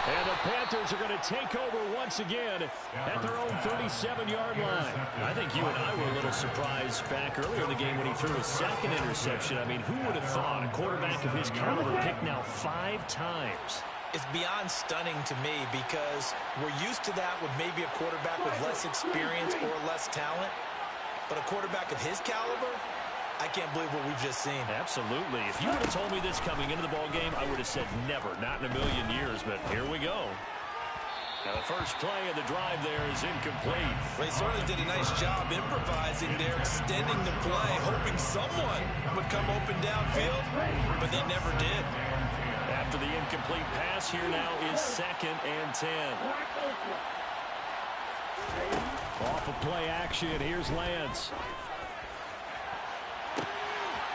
And the Panthers are going to take over once again at their own 37-yard line. I think you and I were a little surprised back earlier in the game when he threw his 2nd interception. I mean, who would have thought a quarterback of his caliber picked now 5 times? It's beyond stunning to me because we're used to that with maybe a quarterback with less experience or less talent. But a quarterback of his caliber, I can't believe what we've just seen. Absolutely. If you would have told me this coming into the ball game, I would have said never, not in a million years, but here we go. Now the first play of the drive there is incomplete. They certainly did a nice job improvising there, extending the play, hoping someone would come open downfield, but they never did. after the incomplete pass. Here now is 2nd and 10. Off of play action, here's Lance.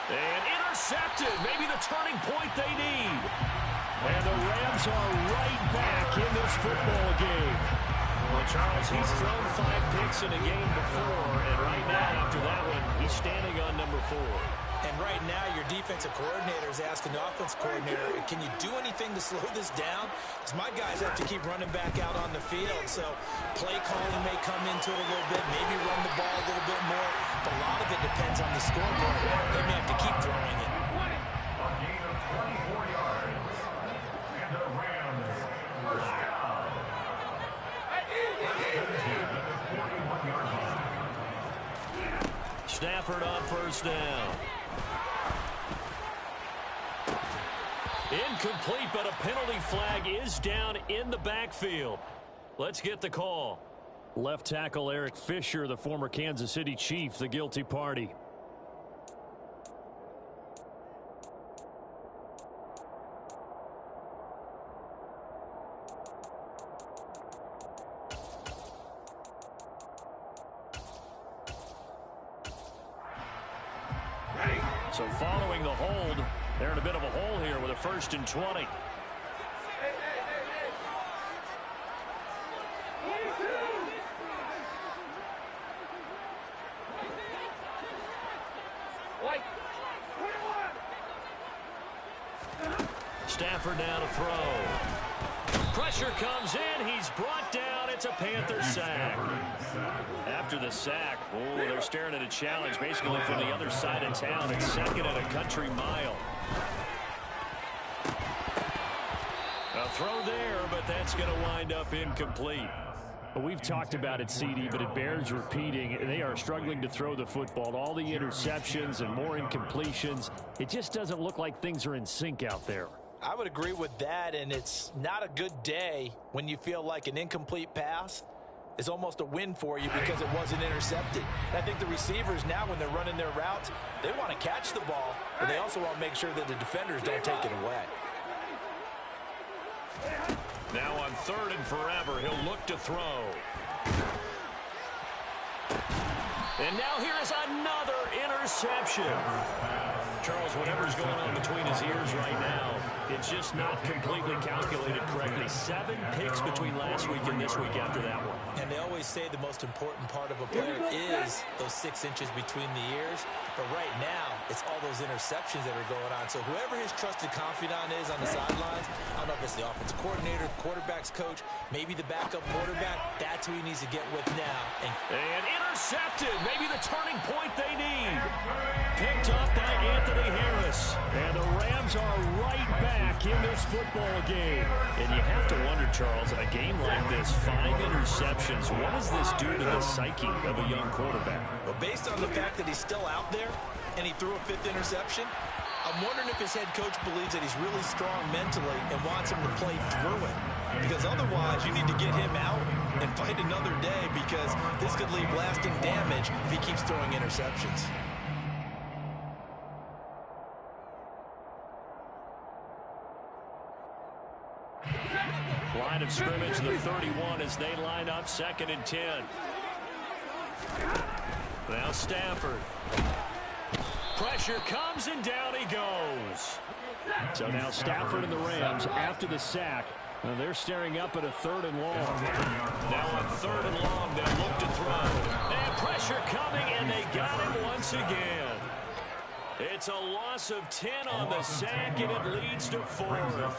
And intercepted, maybe the turning point they need. And the Rams are right back in this football game. Well, Charles, he's thrown 5 picks in a game before, and right now, after that one, he's standing on number 4. And right now, your defensive coordinator is asking the offense coordinator, can you do anything to slow this down? Because my guys have to keep running back out on the field. So play calling may come into it a little bit, maybe run the ball a little bit more. But a lot of it depends on the scoreboard. They may have to keep throwing it. A gain of 24 yards. And the Rams first down. At the 41-yard line. Stafford on first down. Incomplete, but a penalty flag is down in the backfield. Let's get the call. Left tackle Eric Fisher, the former Kansas City Chief, the guilty party. So following the hold, they're in a bit of a hole here with a 1st and 20. Stafford now to throw. Pressure comes in. He's brought down. It's a Panther sack. After the sack, oh, they're staring at a challenge basically from the other side of town. It's 2nd and a country mile. A throw there, but that's going to wind up incomplete. We've talked about it, CD, but it bears repeating. They are struggling to throw the football. All the interceptions and more incompletions. It just doesn't look like things are in sync out there. I would agree with that, and it's not a good day when you feel like an incomplete pass is almost a win for you because it wasn't intercepted. And I think the receivers now, when they're running their routes, they want to catch the ball, but they also want to make sure that the defenders don't take it away. Now on 3rd and forever, he'll look to throw. And now here is another interception. Charles, whatever's going on between his ears right now, it's just not completely calculated correctly. 7 picks between last week and this week after that one. And they always say the most important part of a player is those 6 inches between the ears. But right now, it's all those interceptions that are going on. So whoever his trusted confidant is on the sidelines, I don't know if it's the offensive coordinator, quarterback's coach, maybe the backup quarterback, that's who he needs to get with now. And intercepted. Maybe the turning point they need. Picked up by Anthony Harris. And the Rams are right back in this football game. And you have to wonder, Charles, in a game like this, 5 interceptions, what does this do to the psyche of a young quarterback? Well, based on the fact that he's still out there and he threw a 5th interception, I'm wondering if his head coach believes that he's really strong mentally and wants him to play through it. Because otherwise, you need to get him out and fight another day, because this could leave lasting damage if he keeps throwing interceptions. Line of scrimmage, the 31 as they line up, 2nd and 10. Now Stafford. Pressure comes and down he goes. So now Stafford and the Rams, after the sack, they're staring up at a 3rd and long. Now on 3rd and long, they'll look to throw. And pressure coming, and they got him once again. It's a loss of 10 on the sack, and it leads to 4th.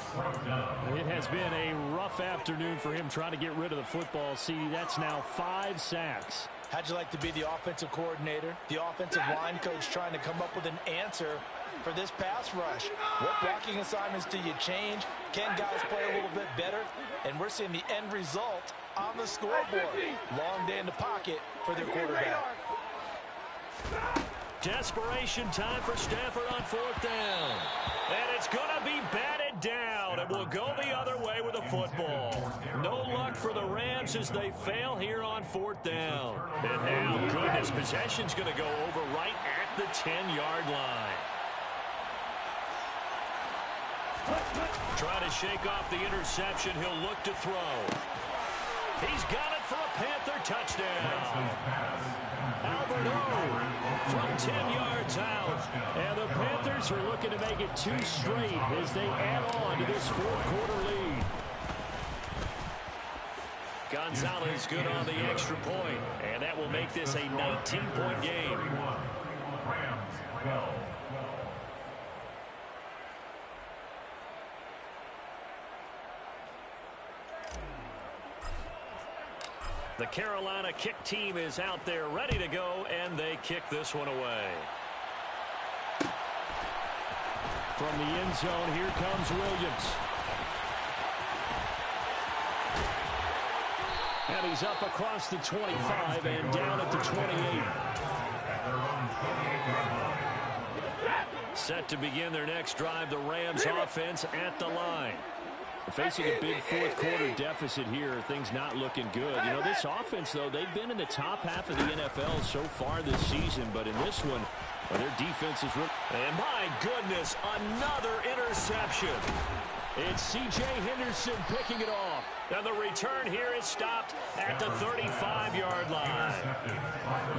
It has been a rough afternoon for him trying to get rid of the football. See, that's now 5 sacks. How'd you like to be the offensive coordinator, the offensive line coach, trying to come up with an answer for this pass rush? What blocking assignments do you change? Can guys play a little bit better? And we're seeing the end result on the scoreboard. Long day in the pocket for their quarterback. Desperation time for Stafford on 4th down. And it's going to be batted down, and we'll go the other way with the football. No luck for the Rams as they fail here on 4th down. And now, goodness, possession's going to go over right at the 10-yard line. Trying to shake off the interception. He'll look to throw. He's got it for a Panther touchdown. Albert O from 10 yards out. And the Panthers are looking to make it 2 straight as they add on to this fourth-quarter lead. Gonzalez good on the extra point, and that will make this a 19-point game. Rams 12. The Carolina kick team is out there ready to go, and they kick this one away. From the end zone, here comes Williams. And he's up across the 25 and down at the 28. Set to begin their next drive, the Rams offense at the line. Facing a big fourth-quarter deficit here, things not looking good. You know, this offense, though, they've been in the top half of the NFL so far this season, but in this one, their defense is... And my goodness, another interception. It's C.J. Henderson picking it off. And the return here is stopped at the 35-yard line.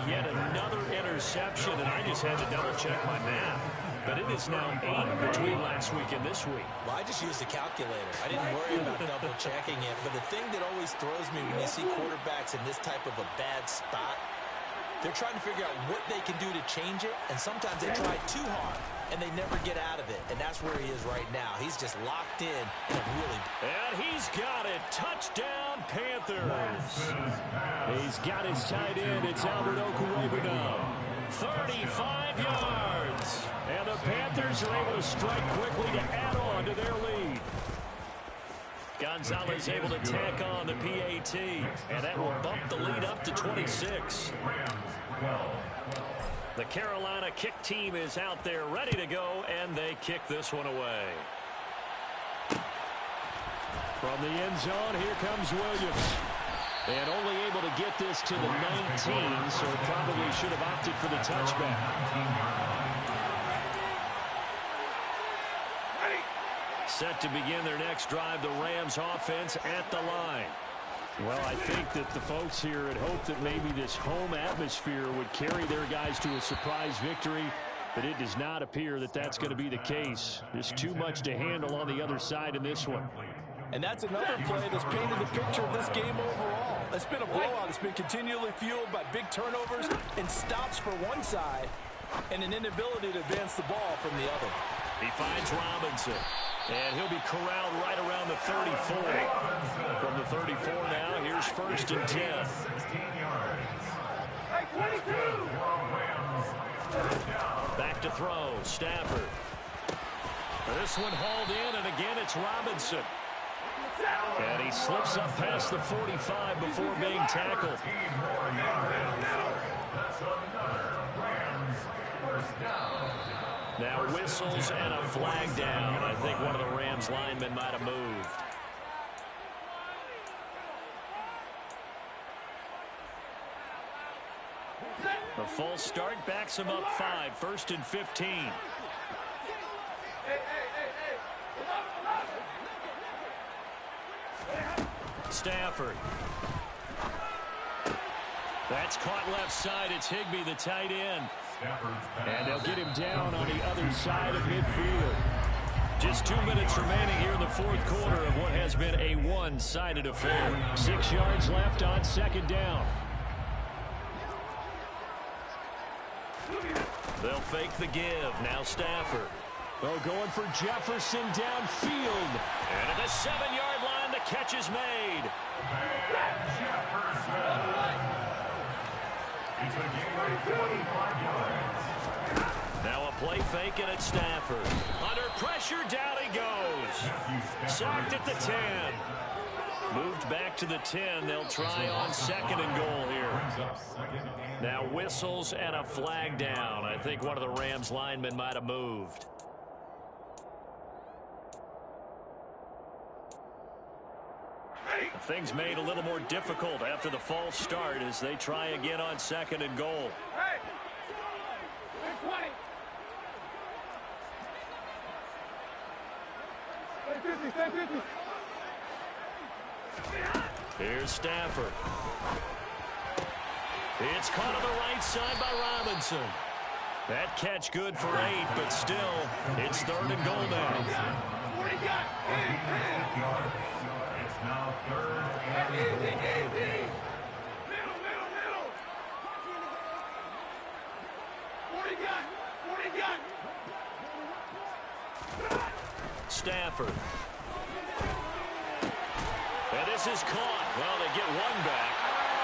Yet another interception, and I just had to double-check my math. But it is now 8 between last week and this week. Well, I just used a calculator. I didn't worry about double-checking it. But the thing that always throws me when you see quarterbacks in this type of a bad spot, they're trying to figure out what they can do to change it, and sometimes they try too hard, and they never get out of it. And that's where he is right now. He's just locked in and really... And he's got it. Touchdown, Panthers. He's got his tight end. It's Albert Okwuegbunam now. 35 yards. And the Panthers are able to strike quickly to add on to their lead. Gonzalez able to tack on the PAT, and that will bump the lead up to 26. The Carolina kick team is out there ready to go, and they kick this one away. From the end zone, here comes Williams. And only able to get this to the 19, so probably should have opted for the touchback. Set to begin their next drive, the Rams offense at the line. Well, I think that the folks here had hoped that maybe this home atmosphere would carry their guys to a surprise victory, but it does not appear that that's going to be the case. There's too much to handle on the other side in this one. And that's another play that's painted the picture of this game overall. It's been a blowout. It's been continually fueled by big turnovers and stops for one side and an inability to advance the ball from the other. He finds Robinson, and he'll be corralled right around the 34. From the 34 now, here's 1st and 10. Back to throw, Stafford. This one hauled in, and again it's Robinson. And he slips up past the 45 before being tackled. Now whistles and a flag down. I think one of the Rams linemen might have moved. The false start backs him up 5, 1st and 15. Stafford. That's caught left side. It's Higbee, the tight end. And they'll get him down on the other side of midfield. Just 2 minutes remaining here in the fourth quarter of what has been a one-sided affair. 6 yards left on 2nd down. They'll fake the give. Now Stafford. They're going for Jefferson downfield. And at the 7-yard line, the catch is made. Now a play fake, and it's Stafford. Under pressure, down he goes. Sacked at the 10. Moved back to the 10. They'll try on 2nd and goal here. Now whistles and a flag down. I think one of the Rams linemen might have moved. Things made a little more difficult after the false start as they try again on 2nd and goal. Here's Stafford. It's caught on the right side by Robinson. That catch good for 8, but still, it's 3rd and goal now. What do you got? It's now 3rd and goal. Middle. What do you got? Stafford. And this is caught. Well, they get one back.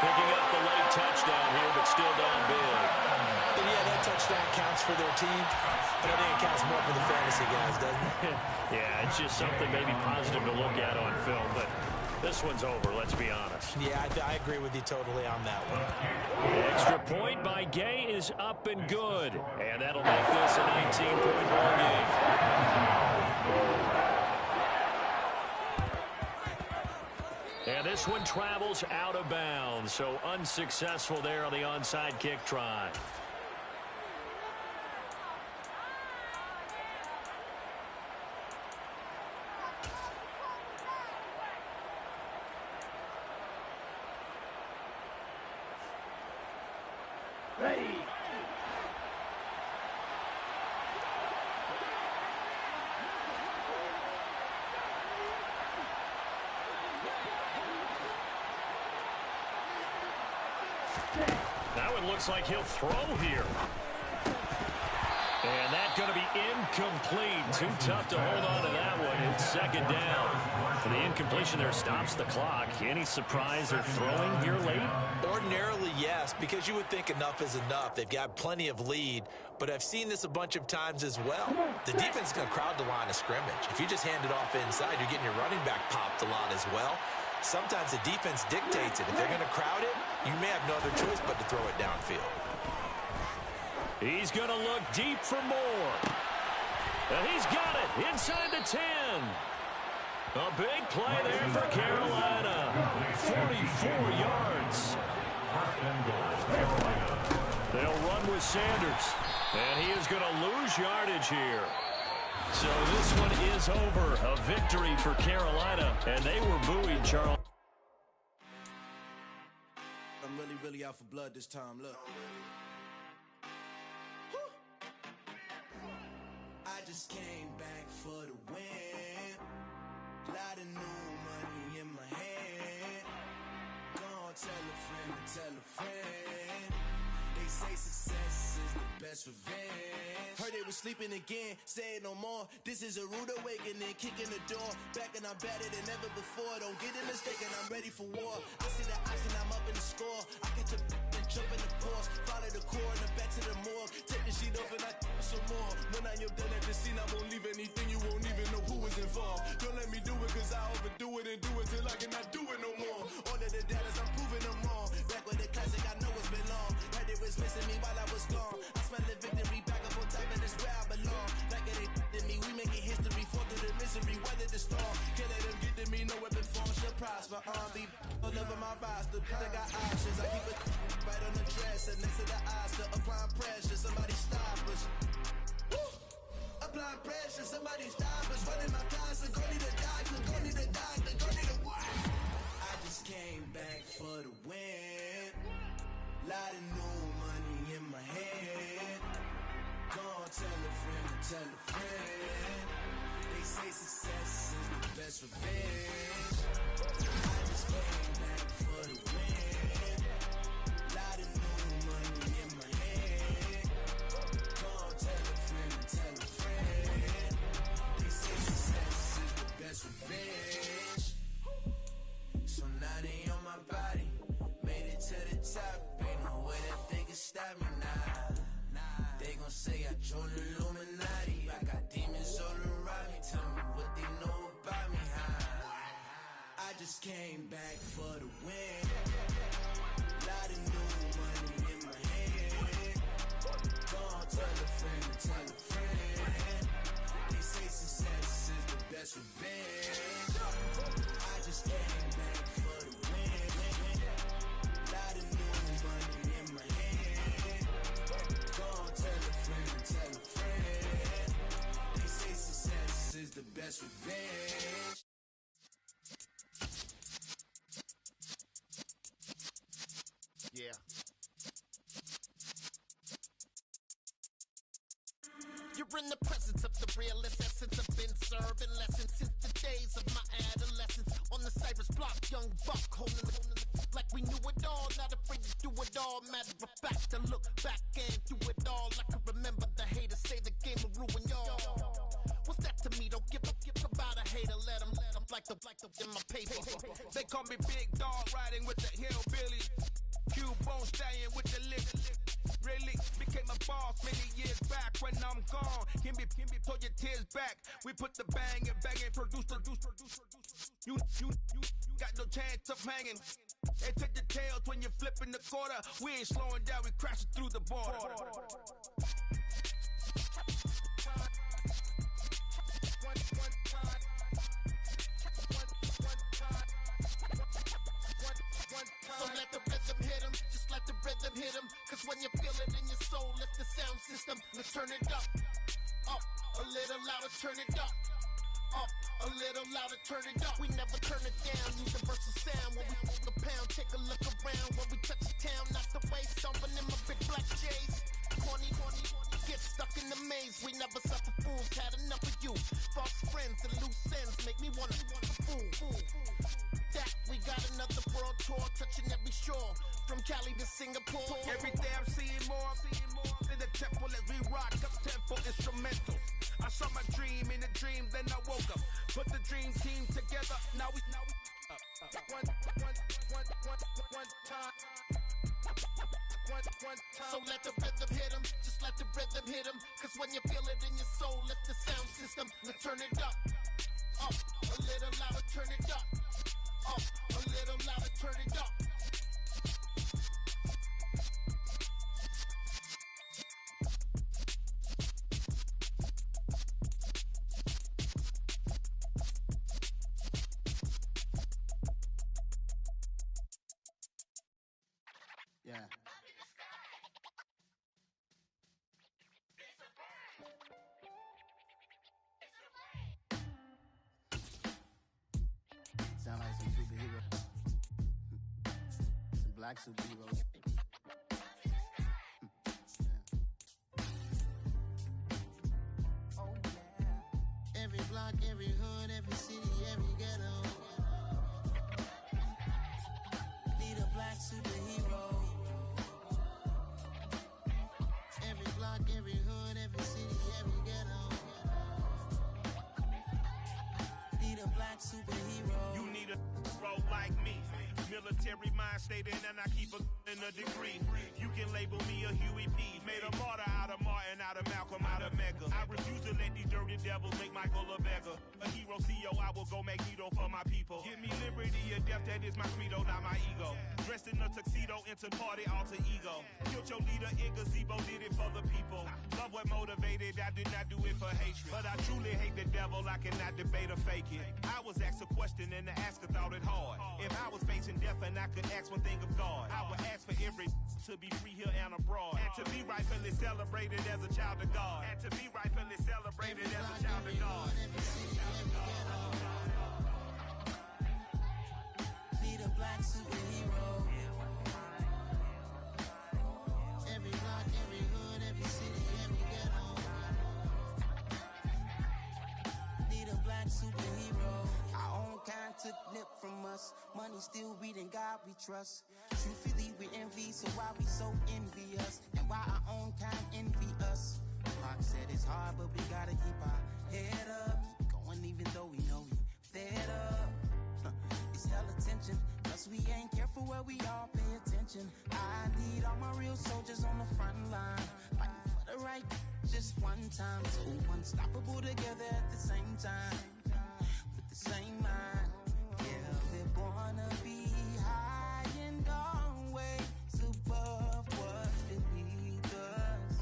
Picking up the late touchdown here, but still down big. And yeah, that touchdown counts for their team, but I think it counts more for the fantasy guys, doesn't it? Yeah, it's just something maybe positive to look at on film, but this one's over, let's be honest. Yeah, I agree with you totally on that one. Extra point by Gay is up and good, and that'll make this a 19-point ball game. And this one travels out of bounds, so unsuccessful there on the onside kick try. Now it looks like he'll throw here. And that's going to be incomplete. Too tough to hold on to that one. It's 2nd down. And the incompletion there stops the clock. Any surprise they're throwing here late? Ordinarily, yes, because you would think enough is enough. They've got plenty of lead, but I've seen this a bunch of times as well. The defense is going to crowd the line of scrimmage. If you just hand it off inside, you're getting your running back popped a lot as well. Sometimes the defense dictates it. If they're going to crowd it, you may have no other choice but to throw it downfield. He's going to look deep for more. And he's got it inside the 10. A big play there for Carolina. 44 yards. They'll run with Sanders. And he is going to lose yardage here. So this one is over. A victory for Carolina. And they were buoyed, Charles. I'm really out for blood this time. Look. I just came back for the win. Lot of new money in my hand. Gonna tell a friend to tell a friend. They say success is the best revenge. Heard they was sleeping again, say it no more. This is a rude awakening, kicking the door. Back and I'm better than ever before. Don't get it mistaken, I'm ready for war. I see the option, I'm up in the score. I catch a and jump in the course. Follow the core and the back to the morgue. Take the sheet off and I some more. When I am done at the scene, I won't leave anything. You won't even know who is involved. Don't let me do it cause I overdo it and do it till I cannot do it no more. All of the data, I'm proving them wrong. Back with the classic, I know it's been long. Heard it was missing me while I was gone. I smell the victory back up on top and it's where I belong. Like it ain't to me, we making history. Fall through the misery, weather the storm. Can't let them get to me, no weapon form shall prosper. Be all over my roster, I got options. I keep it right on the dresser, next to the Oscar. Applying pressure, somebody stop us. Woo! Applying pressure, somebody stop us. Running my closet, go need a doctor, go need a doctor, go need a what? I just came back for the win. Lot of new money in my hand. Gonna tell a friend to tell a friend. They say success is the best revenge. I just came back for the win. Lot of new money in my hand. Gonna tell a friend to tell a friend. They say success is the best revenge. So now they on my body. Made it to the top. Ain't no way that they can stop me now. They gon' say I joined the Illuminati. I got demons all around me. Tell me what they know about me, huh? I just came back for the win. Lot of new money in my hand. Gonna tell a friend to tell a friend. They say success is the best revenge. I just came back for the win. Lot of new money in my hand. Gonna tell a friend to tell a friend. They say success is the best that's revenge. Yeah. You're in the presence of the realest essence. I've been serving lessons since the days of my adolescence. On the Cypress block, young buck holding like we knew it all. Not afraid to do it all. Matter of fact, to look back and do it all. I can remember the haters say the game will ruin y'all. What's that to me? Don't give about a hater. Let them like the in my paper. They call me Big Dog, riding with the hillbilly. Q-Bone staying with the lip. Really became a boss many years back. When I'm gone, can be pull your tears back. We put the bang and produce. You got no chance of hanging. They take the tails when you're flipping the quarter. We ain't slowing down, we crashing through the border. So let the rhythm hit him, just let the rhythm hit him. Cause when you feel it in your soul, lift the sound system. Let's turn it up, a little louder, turn it up, a little louder, turn it up. We never turn it down, universal sound. When we hold the pound, take a look around. When we touch the town, not the way, stomping in my big black J's. Corny, get stuck in the maze. We never suffer fools, had enough of you. False friends and loose ends make me wanna fool. That we got another world tour, touching every shore, from Cali to Singapore. Every day I'm seeing more in the temple as we rock up tempo instrumentals. I saw my dream in a dream, then I woke up. Put the dream team together, now we one time. So let the rhythm hit him, just let the rhythm hit him. Cause when you feel it in your soul, lift the sound system. Let's turn it up, a little louder, turn it up, a little louder, turn it up. Yeah. Sound like some superheroes. Some black superheroes. Oh yeah. Every block, every hood, every city, every ghetto. Need a black superhero. Every block, every hood, every city, every ghetto. Need a black superhero. You need a bro like me. Military mind stated, and I keep in a degree. You can label me a Huey P. Made a martyr out of Martin, out of Malcolm, out of Mega. I refuse to let these dirty devils make Michael a beggar. A hero CEO, I will go Magneto for my people. Give me liberty or death, that is my credo, not my ego. Dressed in a tuxedo, into party, alter ego. Killed your leader, in gazebo, did it for the people. Love what motivated, I did not do it for hatred. But I truly hate the devil, I cannot debate or fake it. I was asked a question and the asker thought it hard. If I was facing death and I could ask one thing of God, I would ask for every to be free here and abroad. And to be rightfully celebrated as a child of God. And to be rightfully celebrated as a child of God. Need a black superhero. Every block, every hood, every city, every ghetto. Need a black superhero. Our own kind took nip from us. Money still reading God we trust. Truthfully we envy, so why we so envious? And why our own kind envy us? Pac said it's hard, but we gotta keep our head up. Going even though we know we fed up. It's hell attention, plus we ain't careful where we all pay attention. I need all my real soldiers on the front line, fighting for the right just one time. So unstoppable together at the same time, with the same mind. Yeah, we're born to be high and always above what beneath us.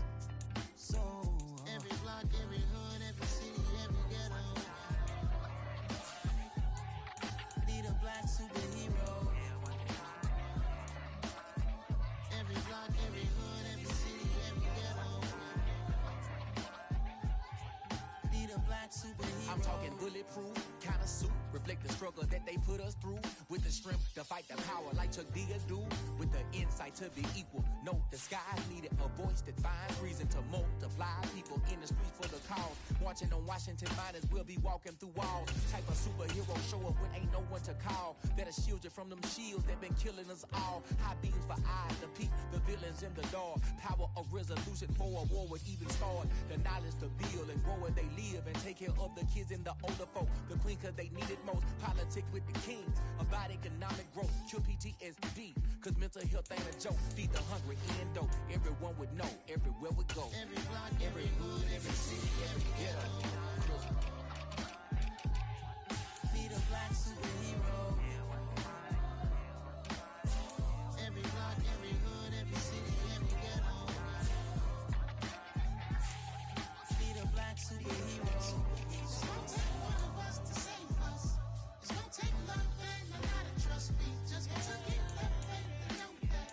So every block, every hood, every city, every ghetto. Need a black superhero. Every block, every hood, every city, every ghetto. Need a black superhero. I'm talking and bulletproof kind of suit reflect the struggle that they put us through. With the strength to fight the power like Chuck D do. With the insight to be equal. No, the sky's needed a voice that finds reason to multiply. People in the streets for the cause. Marching on Washington miners will be walking through walls. Type of superhero show up when ain't no one to call. That'll shield you from them shields that been killing us all. High beams for eyes to peep the villains in the dark. Power of resolution for a war would even start. The knowledge to build and grow where they live and take care of the kids and the older folk. The queen cause they need it most. Politic with the kings. About economic growth. Cure PTSD. Cause mental health ain't a joke. Feed the hungry and dope. Everyone would know. Everywhere we go. Every block, every hood, every city, every ghetto. Be the black superhero. Every block, every hood, every city, every ghetto. Be the black superhero. It's gonna take one of us to save us. It's gonna take love and a lot of trust me. Just to get that faith and know that.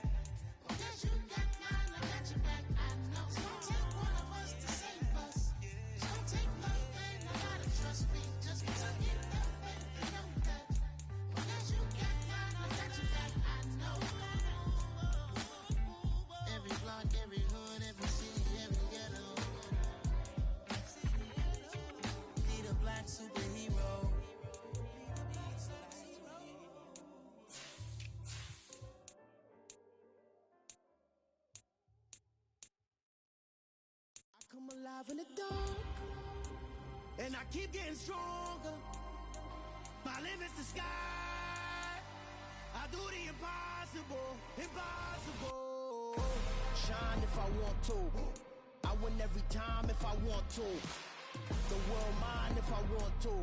Because you got mine, I got your back, I know. It's gonna take one of us to save us. It's gonna take love and a lot of trust me. Just to get that faith and know that. Because you got mine, I got your back, I know. Every block, every hood, every city, every ghetto. Be the black superhero. I come alive in the dark, and I keep getting stronger. My limit's the sky. I do the impossible, impossible. Shine if I want to. I win every time if I want to. The world mine if I want to.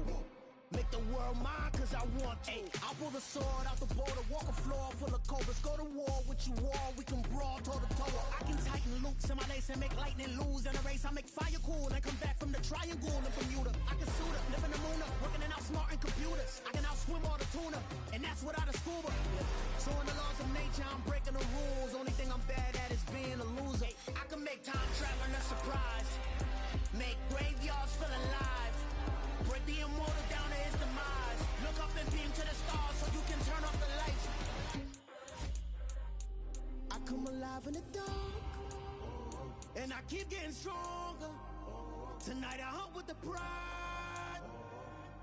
Make the world mine cause I want to. I'll pull the sword out the border, walk a floor full of cobras. Go to war with you all, we can brawl toe to toe. I can tighten loops in my lace and make lightning lose in a race. I make fire cool and come back from the triangle in Bermuda. I can suit up, live in the moon up, working and outsmarting computers. I can outswim all the tuna, and that's without a scuba. So in the laws of nature, I'm breaking the rules. Only thing I'm bad at is being a loser. I can make time traveling a surprise. Make graveyards feel alive. Break the immortal down to his demise. Look up and beam to the stars so you can turn off the lights. I come alive in the dark, and I keep getting stronger. Tonight I hunt with the pride.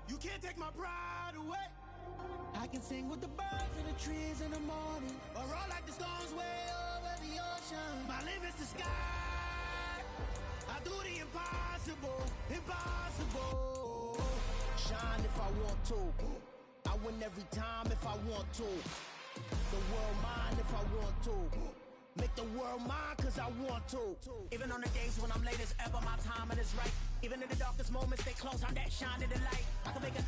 You can't take my pride away. I can sing with the birds and the trees in the morning, or roll like the storms way over the ocean. My limit's the sky. I do the impossible, impossible. Shine if I want to. I win every time if I want to. The world mine if I want to. Make the world mine cause I want to. Even on the days when I'm late as ever, my timing is right. Even in the darkest moments, stay close, I'm that shine in the light. I can make an